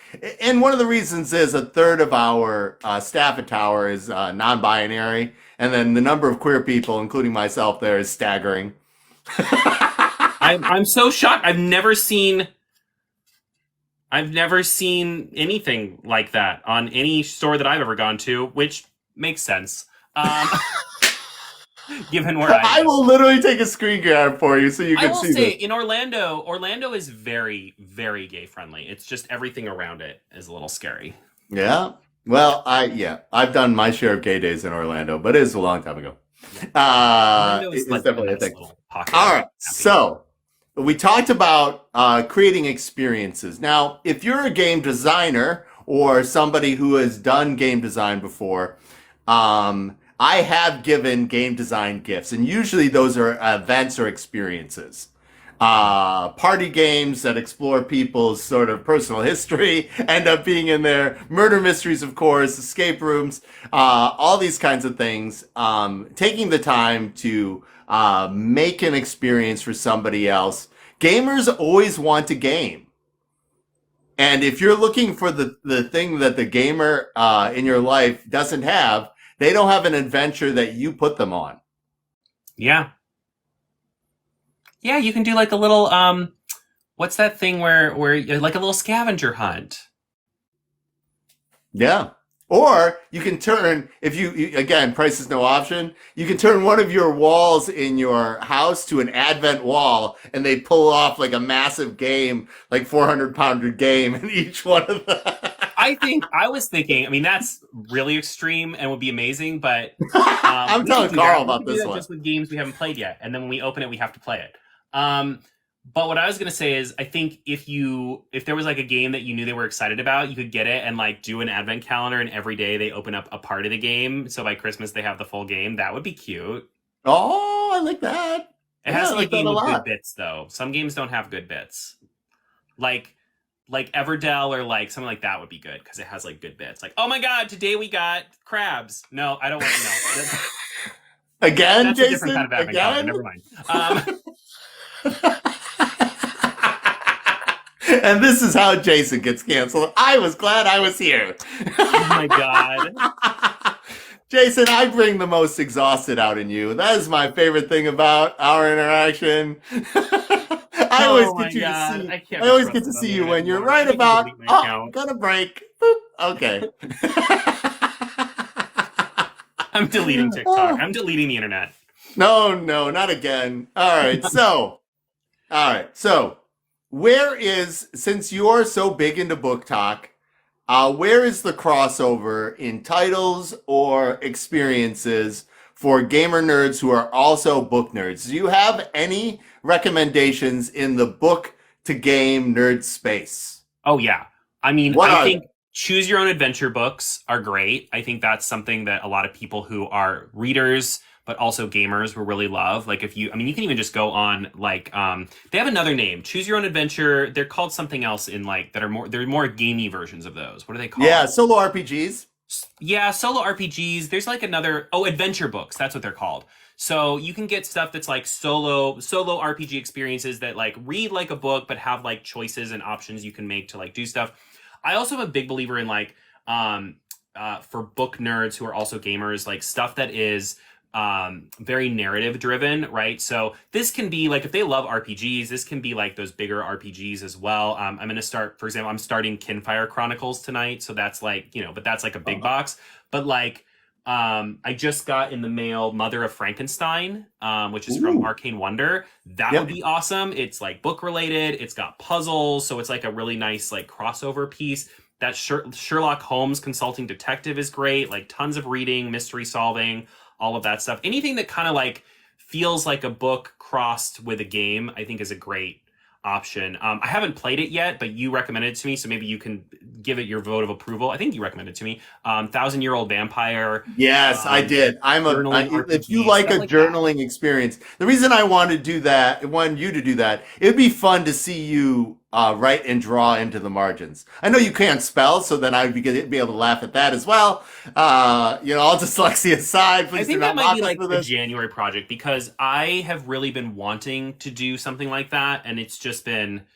And one of the reasons is a third of our staff at Tower is non-binary, and then the number of queer people, including myself, there is staggering. I'm so shocked. I've never seen anything like that on any store that I've ever gone to, which makes sense. Given where I will literally take a screen grab for you so you can see. I will say, in Orlando is very, very gay friendly. It's just everything around it is a little scary. Yeah. Well, I've done my share of gay days in Orlando, but it is a long time ago. It's like definitely a thing. All right. So we talked about creating experiences. Now, if you're a game designer or somebody who has done game design before, I have given game design gifts, and usually those are events or experiences. Party games that explore people's sort of personal history end up being in there. Murder mysteries, of course, escape rooms, all these kinds of things. Taking the time to make an experience for somebody else. Gamers always want to game. And if you're looking for the thing that the gamer in your life doesn't have, they don't have an adventure that you put them on. Yeah. Yeah, you can do like a little, what's that thing where like a little scavenger hunt? Yeah. Or you can turn, if you again, price is no option, you can turn one of your walls in your house to an advent wall, and they pull off like a massive game, like 400-pounder game in each one of them. I was thinking, I mean, that's really extreme and would be amazing, but I'm telling Carl about this one. Just with games we haven't played yet, and then when we open it, we have to play it. But what I was going to say is, I think if there was like a game that you knew they were excited about, you could get it and like do an advent calendar, and every day they open up a part of the game. So by Christmas, they have the full game. That would be cute. Oh, I like that. It has to be a game with good bits, though. Some games don't have good bits. Like Everdell or like something like that would be good because it has like good bits. Like, oh my god, today we got crabs. No, I don't want to know. Again, that's Jason? A different kind of advent calendar. Never mind. And this is how Jason gets canceled. I was glad I was here. Oh my god. Jason, I bring the most exhausted out in you. That is my favorite thing about our interaction. I always get to see you when you're right about, gonna break. Boop. Okay. I'm deleting TikTok. I'm deleting the internet. No, not again. All right, so All right. So, since you're so big into book talk, where is the crossover in titles or experiences for gamer nerds who are also book nerds? Do you have any recommendations in the book to game nerd space? Oh yeah. I mean, What I are they? think choose your own adventure books are great. I think that's something that a lot of people who are readers but also gamers will really love. Like if you I mean you can even just go on like they have another name, choose your own adventure. They're called something else in like that are more they're more gamey versions of those. What are they Yeah, called? solo RPGs. Yeah, solo RPGs. There's like another adventure books. That's what they're called. So you can get stuff that's like solo RPG experiences that like read like a book but have like choices and options you can make to like do stuff. I also am a big believer in like for book nerds who are also gamers, like stuff that is very narrative driven, right? So this can be like if they love RPGs, this can be like those bigger RPGs as well. I'm going to start, for example, I'm starting Kinfire Chronicles tonight, so that's like but that's like a big box. But like I just got in the mail Mother of Frankenstein, which is from Ooh. Arcane Wonder. That would Yep. be awesome. It's like book related. It's got puzzles, so it's like a really nice like crossover piece. That Sherlock Holmes consulting detective is great. Like tons of reading, mystery solving, all of that stuff. Anything that kind of like feels like a book crossed with a game, I think is a great option. I haven't played it yet, but you recommended it to me, so maybe you can give it your vote of approval. I think you recommended it to me. Thousand Year Old Vampire, Yes, I did. journaling If you RPG, like stuff a like that. journaling experience, the reason I want to do that, I wanted you to do that, it'd be fun to see you write and draw into the margins. I know you can't spell, so then I'd be able to laugh at that as well. All dyslexia aside, I please do think that not might mock be us like for a this. January project because I have really been wanting to do something like that, and it's just been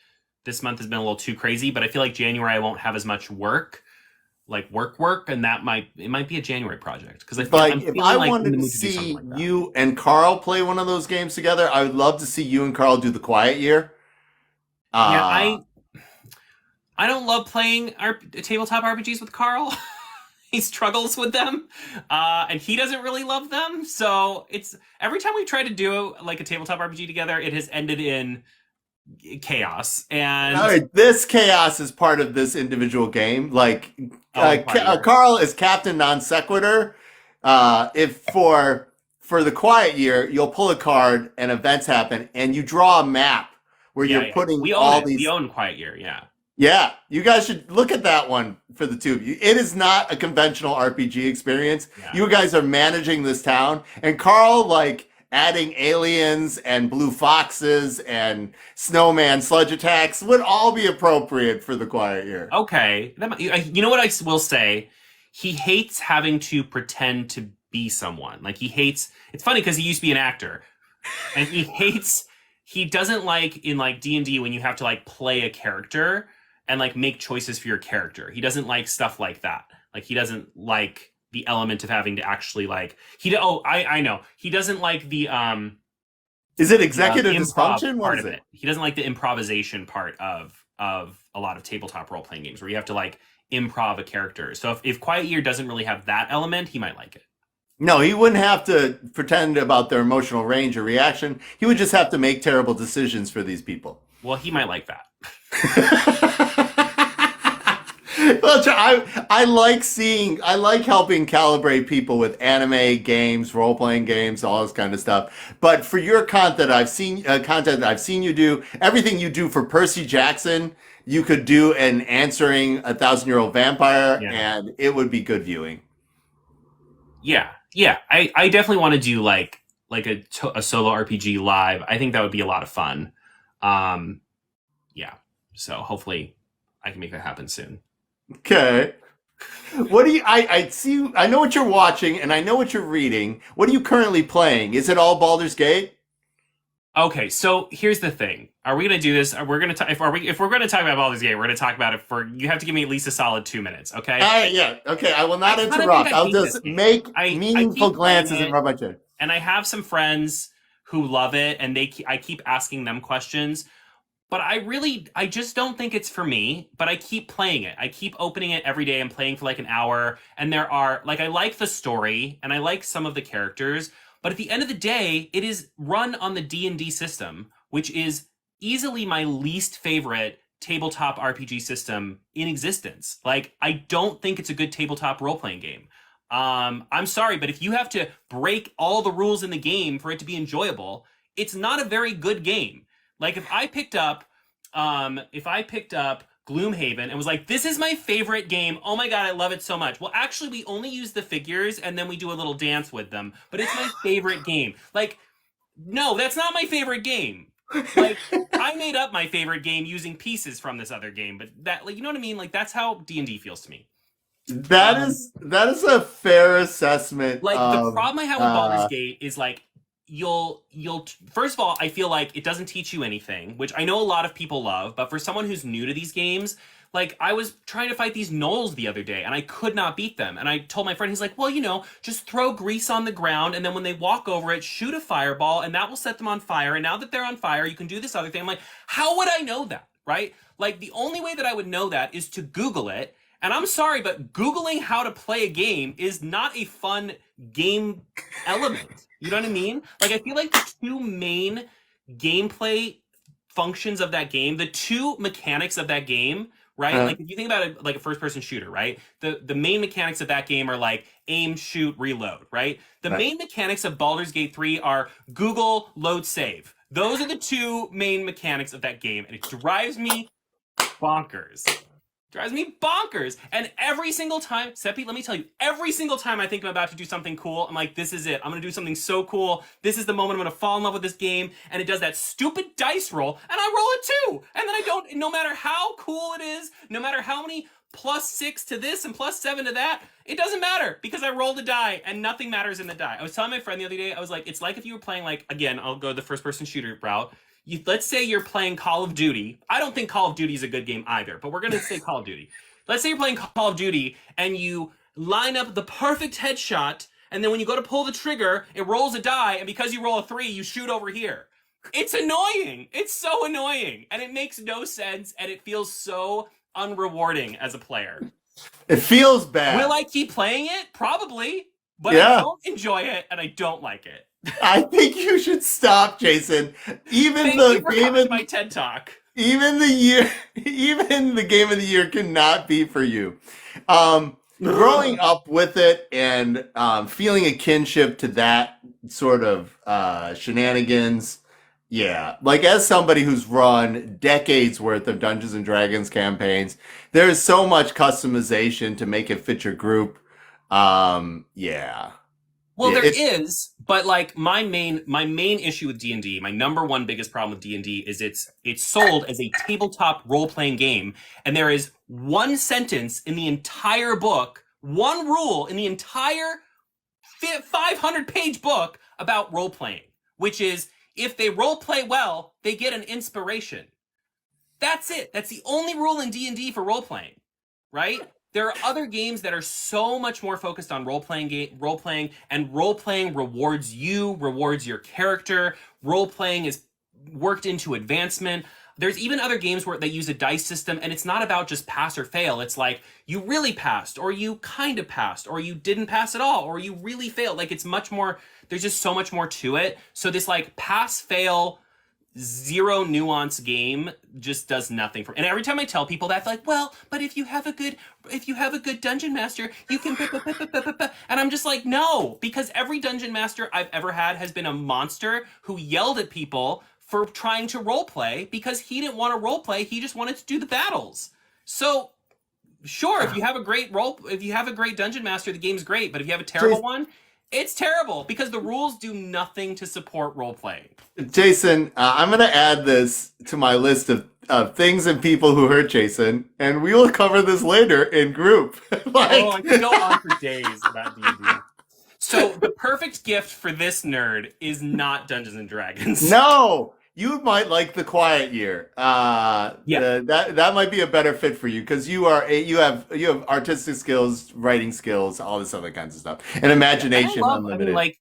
this month has been a little too crazy. But I feel like January I won't have as much work, like work, and it might be a January project because I'm Like, if feeling I like in wanted the to mood to do something see like that. you and Carl play one of those games together, I would love to see you and Carl do the Quiet Year. Yeah, Uh, I don't love playing tabletop RPGs with Carl. He struggles with them, and he doesn't really love them. So it's every time we try to do like a tabletop RPG together, it has ended in chaos. All And right, this chaos is part of this individual game. Like, oh, the quiet year. Carl is Captain Non Sequitur. If for the Quiet Year, you'll pull a card and events happen, and you draw a map where Yeah, you're yeah. putting We own all it. We these. own Quiet Year. Yeah. Yeah, you guys should look at that one for the two of you. It is not a conventional RPG experience. Yeah. You guys are managing this town, and Carl, like, adding aliens and blue foxes and snowman sludge attacks would all be appropriate for the Quiet Year. Okay. You know what I will say? He hates having to pretend to be someone. Like he hates. It's funny because he used to be an actor, and he doesn't like in like D&D when you have to like play a character and like make choices for your character. He doesn't like stuff like that. Like he doesn't like the element of having to actually like I know. He doesn't like Is it the executive improv dysfunction? What part is of it? it. He doesn't like the improvisation part of a lot of tabletop role playing games where you have to like improv a character. So if Quiet Year doesn't really have that element, he might like it. No, he wouldn't have to pretend about their emotional range or reaction. He would just have to make terrible decisions for these people. Well, he might like that. Well, I like helping calibrate people with anime games, role playing games, all this kind of stuff. But for your content that I've seen you do, everything you do for Percy Jackson, you could do an answering a thousand-year-old vampire, Yeah. and it would be good viewing. Yeah. Yeah. I definitely want to do like a solo RPG live. I think that would be a lot of fun. Yeah. So hopefully I can make that happen soon. Okay. What do you? I see. I know what you're watching, and I know what you're reading. What are you currently playing? Is it all Baldur's Gate? Okay, so here's the thing: are we going to do this? We're going to if we're going to talk about Baldur's Gate, we're going to talk about it for. You have to give me at least a solid 2 minutes, okay? All right, yeah. Okay, I will I not kind of think interrupt. I I'll hate this just game. make I meaningful keep playing glances and it, rub my chin. and I have some friends who love it, and I keep asking them questions, but I just don't think it's for me. But I keep playing it. I keep opening it every day and playing for like an hour. And there are like I like the story and I like some of the characters, but at the end of the day, it is run on the D&D system, which is easily my least favorite tabletop RPG system in existence. Like, I don't think it's a good tabletop role-playing game. I'm sorry, but if you have to break all the rules in the game for it to be enjoyable, it's not a very good game. Like, if I picked up Gloomhaven and was like, this is my favorite game. Oh my god, I love it so much. Well, actually, we only use the figures and then we do a little dance with them, but it's my favorite game. Like, no, that's not my favorite game. Like, I made up my favorite game using pieces from this other game, but that, like, you know what I mean? Like, that's how D&D feels to me. That is a fair assessment. Like, the problem I have with Baldur's uh, Gate is like, you'll first of all, I feel like it doesn't teach you anything, which I know a lot of people love, but for someone who's new to these games, like, I was trying to fight these gnolls the other day and I could not beat them. And I told my friend, he's like, well, just throw grease on the ground and then when they walk over it, shoot a fireball and that will set them on fire. And now that they're on fire, you can do this other thing. I'm like, how would I know that? Right? Like, the only way that I would know that is to Google it. And I'm sorry, but Googling how to play a game is not a fun game element. You know what I mean? Like, I feel like the two main gameplay functions of that game, the two mechanics of that game, right? Like, if you think about it like a first-person shooter, right? The main mechanics of that game are like aim, shoot, reload, right? The main mechanics of Baldur's Gate 3 are Google, load, save. Those are the two main mechanics of that game, and it drives me bonkers. Drives me bonkers. And every single time, Seppy, let me tell you, every single time I think I'm about to do something cool, I'm like, this is it. I'm going to do something so cool. This is the moment I'm going to fall in love with this game. And it does that stupid dice roll, and I roll it too. And then I don't, no matter how cool it is, no matter how many +6 to this and +7 to that, it doesn't matter because I rolled a die and nothing matters in the die. I was telling my friend the other day, I was like, it's like if you were playing, like, again, I'll go the first person shooter route. Let's say you're playing Call of Duty. I don't think Call of Duty is a good game either, but we're going to say Call of Duty. Let's say you're playing Call of Duty and you line up the perfect headshot, and then when you go to pull the trigger, it rolls a die, and because you roll a 3, you shoot over here. It's annoying. It's so annoying, and it makes no sense, and it feels so unrewarding as a player. It feels bad. Will I keep playing it? Probably, but I don't enjoy it, and I don't like it. I think you should stop, Jason. Even Thank the you for game coming of to my TED Talk. even the game of the year cannot be for you. Growing up with it and feeling a kinship to that sort of shenanigans. Yeah, like, as somebody who's run decades worth of Dungeons and Dragons campaigns, there's so much customization to make it fit your group. Yeah. Well, Yeah, there is, but like my main issue with D&D, my number one biggest problem with D&D is it's sold as a tabletop role-playing game, and there is one sentence in the entire book, one rule in the entire 500-page book about role-playing, which is if they role-play well, they get an inspiration. That's it. That's the only rule in D&D for role-playing, right? There are other games that are so much more focused on role-playing, and role-playing rewards you, rewards your character. Role-playing is worked into advancement. There's even other games where they use a dice system, and it's not about just pass or fail. It's like, you really passed, or you kind of passed, or you didn't pass at all, or you really failed. Like, it's much more, there's just so much more to it. So this, like, pass-fail, zero nuance game just does nothing for. And every time I tell people that, like, well, but if you have a good dungeon master, you can and I'm just like, no, because every dungeon master I've ever had has been a monster who yelled at people for trying to roleplay because he didn't want to roleplay, he just wanted to do the battles. So sure, if you have a great dungeon master, the game's great, but if you have a terrible one, it's terrible because the rules do nothing to support role-playing. Jason, I'm going to add this to my list of things and people who hurt Jason, and we will cover this later in group. I could go on for days about D&D. So the perfect gift for this nerd is not Dungeons and Dragons. No! You might like The Quiet Year. That might be a better fit for you because you have artistic skills, writing skills, all this other kinds of stuff, and imagination unlimited.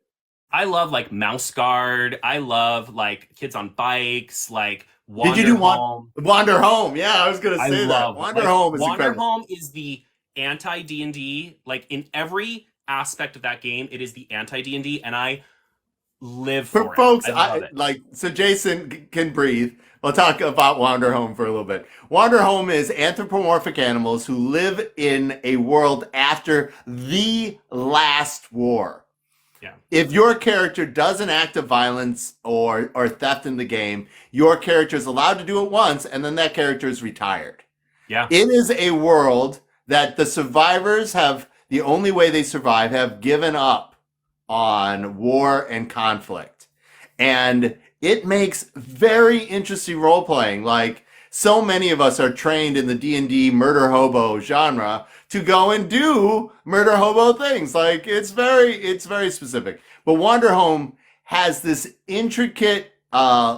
I love like Mouse Guard. I love like Kids on Bikes. Like Wander Did you do Home. Wander Home? Yeah, I was gonna say that. Wander Home is incredible. Wander Home is the anti D&D. Like, in every aspect of that game, it is the anti D&D, and I live For for it. folks, I love it. so Jason can breathe. We'll talk about Wander Home for a little bit. Wander Home is anthropomorphic animals who live in a world after the last war. Yeah. If your character does an act of violence or theft in the game, your character is allowed to do it once, and then that character is retired. Yeah. It is a world that the survivors have, the only way they survive, have given up on war and conflict. And it makes very interesting role playing. Like, so many of us are trained in the D&D murder hobo genre to go and do murder hobo things. Like, it's very specific. But Wander Home has this intricate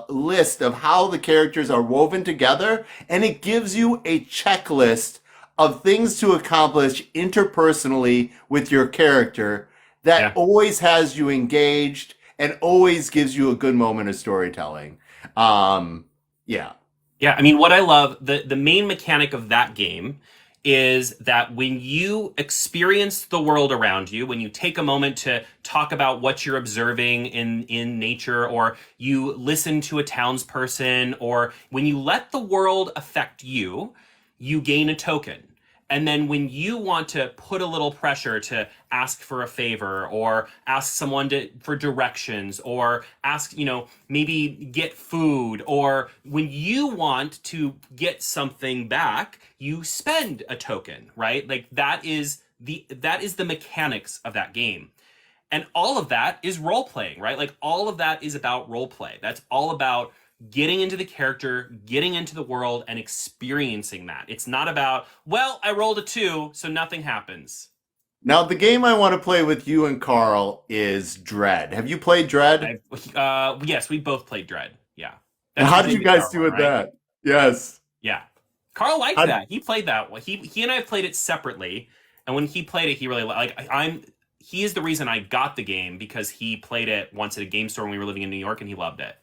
list of how the characters are woven together, and it gives you a checklist of things to accomplish interpersonally with your character that Yeah. always has you engaged and always gives you a good moment of storytelling. Yeah. Yeah, I mean, what I love, the main mechanic of that game is that when you experience the world around you, when you take a moment to talk about what you're observing in nature, or you listen to a townsperson, or when you let the world affect you, you gain a token. And then when you want to put a little pressure to ask for a favor or ask someone for directions or ask, maybe get food, or when you want to get something back, you spend a token, right? Like that is the mechanics of that game. And all of that is role playing, right? Like all of that is about role play. That's all about getting into the character, getting into the world, and experiencing that. It's not about, well, I rolled a 2, so nothing happens. Now, the game I want to play with you and Carl is Dread. Have you played Dread? Yes, we both played Dread. Yeah. And That's how the did you David guys Tower do one, with right? that? Yes. Yeah. Carl liked How- that. He played that. He and I played it separately, and when he played it, he really he is the reason I got the game, because he played it once at a game store when we were living in New York, and he loved it.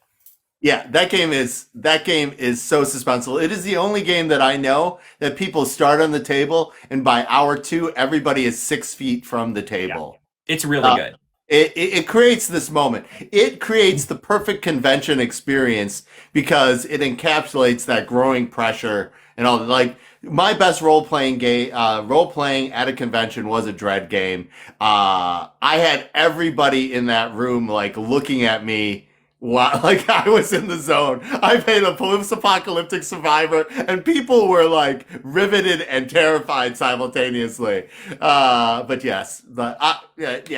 Yeah, that game is so suspenseful. It is the only game that I know that people start on the table, and by hour 2, everybody is 6 feet from the Yeah. table. It's really good. It creates this moment. It creates the perfect convention experience because it encapsulates that growing pressure and all. Like, my best role playing game, role playing at a convention was a Dread game. I had everybody in that room like looking at me. Wow, like I was in the zone. I played a post-apocalyptic survivor, and people were like riveted and terrified simultaneously. But yes, But Dread's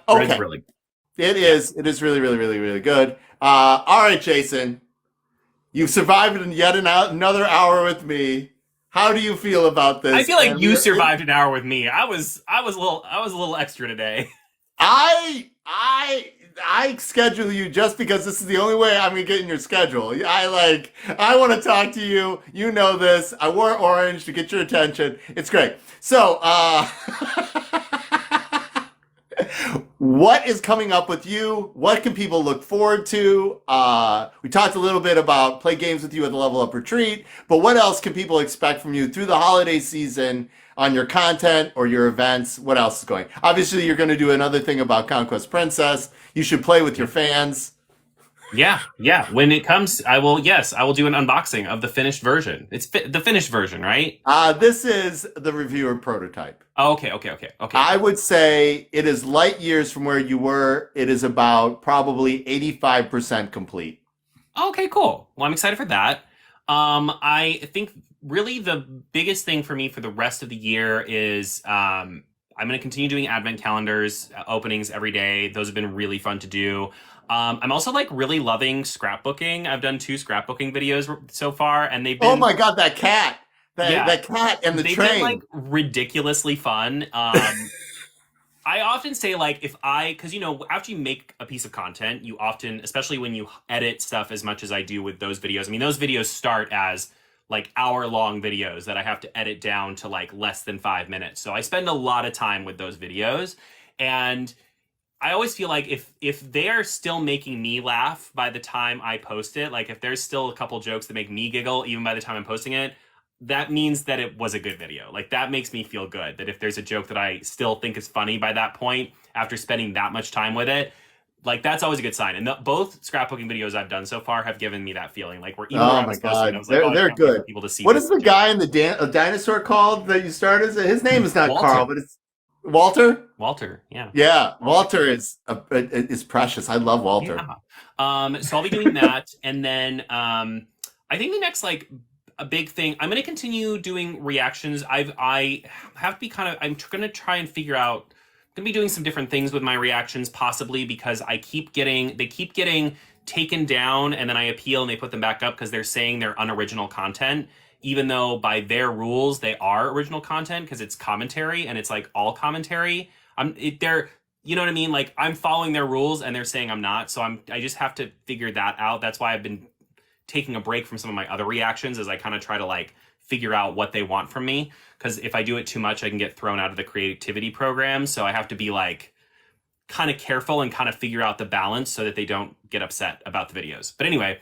okay, really it is really, really, really, really good. All right, Jason, you've survived yet another hour with me. How do you feel about this? I feel like And you survived an hour with me. I was a little extra today. I schedule you just because this is the only way I'm gonna get in your schedule. I want to talk to you. You know this. I wore orange to get your attention. It's great. So, what is coming up with you? What can people look forward to? We talked a little bit about play games with you at the Level Up Retreat, but what else can people expect from you through the holiday season on your content or your events? What else is going? Obviously, you're going to do another thing about Conquest Princess. You should play with your fans. Yeah. When it comes, I will do an unboxing of the finished version. It's the finished version, right? This is the reviewer prototype. Oh, okay. I would say it is light years from where you were. It is about probably 85% complete. Okay, cool. Well, I'm excited for that. I think really the biggest thing for me for the rest of the year is I'm going to continue doing advent calendars, openings every day. Those have been really fun to do. I'm also like really loving scrapbooking. I've done 2 scrapbooking videos so far, and they've been... Oh my God, that cat! That cat and the they've train. Been like ridiculously fun. I often say like because after you make a piece of content, you often, especially when you edit stuff as much as I do with those videos. I mean, those videos start as like hour-long videos that I have to edit down to like less than 5 minutes. So I spend a lot of time with those videos, and I always feel like if they're still making me laugh by the time I post it, like if there's still a couple jokes that make me giggle even by the time I'm posting it, that means that it was a good video. Like that makes me feel good, that if there's a joke that I still think is funny by that point, after spending that much time with it, Like that's always a good sign. And both scrapbooking videos I've done so far have given me that feeling. Like even Oh when I my was posting, I God, was like, oh, I they're can't wait for good. people to see What this. is the guy in the dinosaur called that you started? His name is not Walter. Carl, but it's Walter. Walter, yeah. Yeah, Walter is precious. I love Walter. Yeah. So I'll be doing that, and then I think the next like a big thing. I'm going to continue doing reactions. I have to be kind of. I'm going to try and figure out. I'm going to be doing some different things with my reactions, possibly because they keep getting taken down, and then I appeal and they put them back up because they're saying they're unoriginal content, even though by their rules they are original content because it's commentary and it's like all commentary. They're, you know what I mean? Like I'm following their rules and they're saying I'm not. So I just have to figure that out. That's why I've been taking a break from some of my other reactions as I kind of try to like figure out what they want from me. Because if I do it too much, I can get thrown out of the creativity program. So I have to be like kind of careful and kind of figure out the balance so that they don't get upset about the videos. But anyway,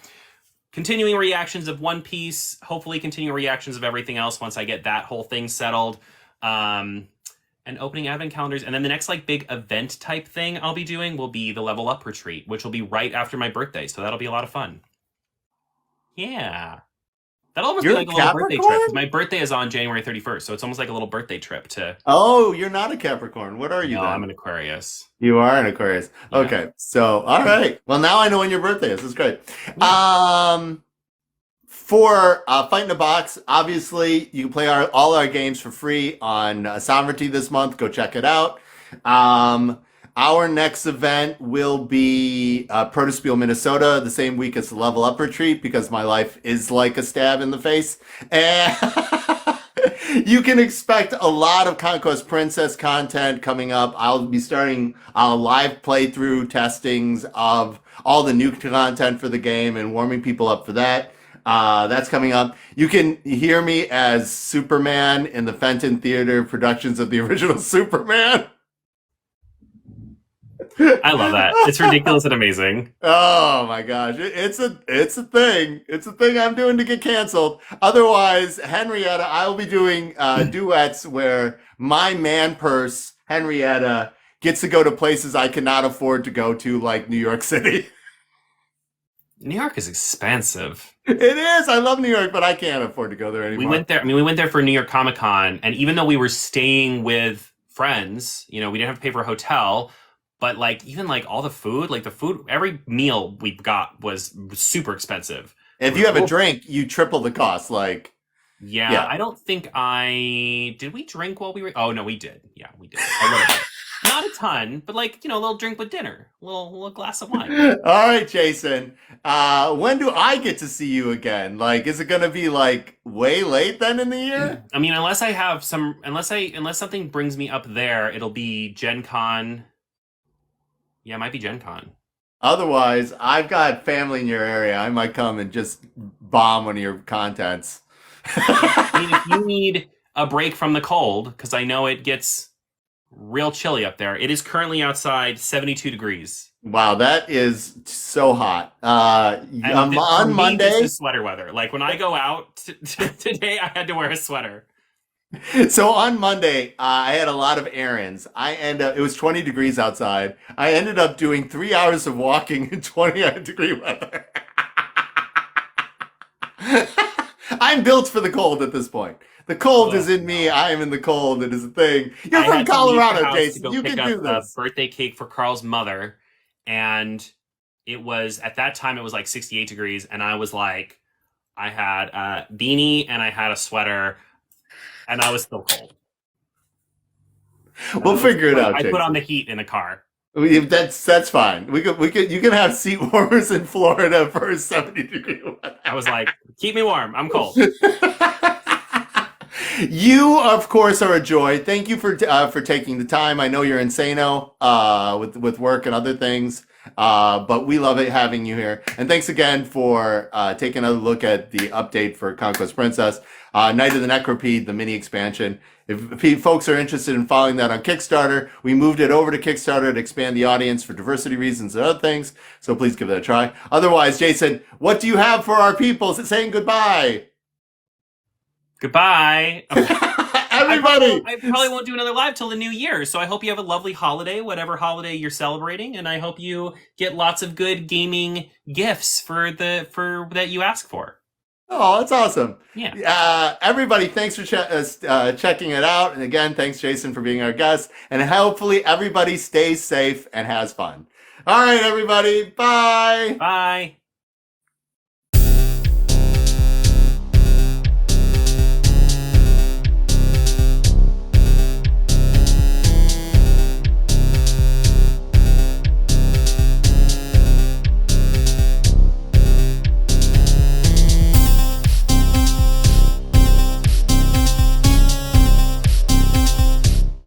continuing reactions of One Piece, hopefully continuing reactions of everything else once I get that whole thing settled. And opening advent calendars. And then the next like big event type thing I'll be doing will be the Level Up retreat, which will be right after my birthday. So that'll be a lot of fun. Yeah. That'll almost You're be like a a little birthday trip. Capricorn? 'Cause my birthday is on January 31st. So it's almost like a little birthday trip to. Oh, you're not a Capricorn. What are you No, then? I'm an Aquarius. You are an Aquarius. Yeah. Okay, so all right. Well, now I know when your birthday is. That's great. For Fight in the Box, obviously you can play all our games for free on Sovereignty this month. Go check it out. Our next event will be Protospiel, Minnesota, the same week as the Level Up retreat because my life is like a stab in the face. And you can expect a lot of Conquest Princess content coming up. I'll be starting live playthrough testings of all the new content for the game and warming people up for that. That's coming up. You can hear me as Superman in the Fenton Theater productions of the original Superman. I love that. It's ridiculous and amazing. Oh my gosh, it's a thing. It's a thing I'm doing to get canceled. Otherwise, Henrietta, I will be doing duets where my man purse, Henrietta, gets to go to places I cannot afford to go to, like New York City. New York is expensive. It is. I love New York, but I can't afford to go there anymore. We went there. I mean, we went there for New York Comic Con, and even though we were staying with friends, you know, we didn't have to pay for a hotel. But like even like all the food, like the food, every meal we got was super expensive. If you have a drink, you triple the cost. Like, yeah. I don't think did we drink while we were? Oh no, we did. Yeah, we did a little bit. Not a ton, but like, you know, a little drink with dinner, a little glass of wine. All right, Jason. When do I get to see you again? Like, is it gonna be like way late then in the year? I mean, unless something brings me up there, it'll be Gen Con. Yeah, it might be Gen Con. Otherwise, I've got family in your area. I might come and just bomb one of your contents. I mean, if you need a break from the cold, because I know it gets real chilly up there. It is currently outside 72 degrees. Wow, that is so hot. And on Monday, this is sweater weather. Like when I go out today, I had to wear a sweater. So on Monday, I had a lot of errands. It was 20 degrees outside. I ended up doing 3 hours of walking in 20-degree weather. I'm built for the cold at this point. The cold is in me. I am in the cold. It is a thing. You're from Colorado, Jason. You can do this. Birthday cake for Carl's mother, and it was at that time it was like 68 degrees, and I was like, I had a beanie and I had a sweater. And I was still cold. We'll figure it out. I put on the heat in the car. That's fine. We could. You can have seat warmers in Florida for 70-degree weather. I was like, keep me warm. I'm cold. You, of course, are a joy. Thank you for taking the time. I know you're insano with work and other things, but we love it having you here. And thanks again for taking a look at the update for Conquest Princess. Night of the Necropede, the mini expansion. If folks are interested in following that on Kickstarter, we moved it over to Kickstarter to expand the audience for diversity reasons and other things. So please give that a try. Otherwise, Jason, what do you have for our people saying goodbye? Goodbye. everybody. I probably won't do another live till the new year. So I hope you have a lovely holiday, whatever holiday you're celebrating, and I hope you get lots of good gaming gifts for that you ask for. Oh, that's awesome. Yeah. Everybody, thanks for checking it out. And again, thanks, Jason, for being our guest. And hopefully everybody stays safe and has fun. All right, everybody. Bye. Bye.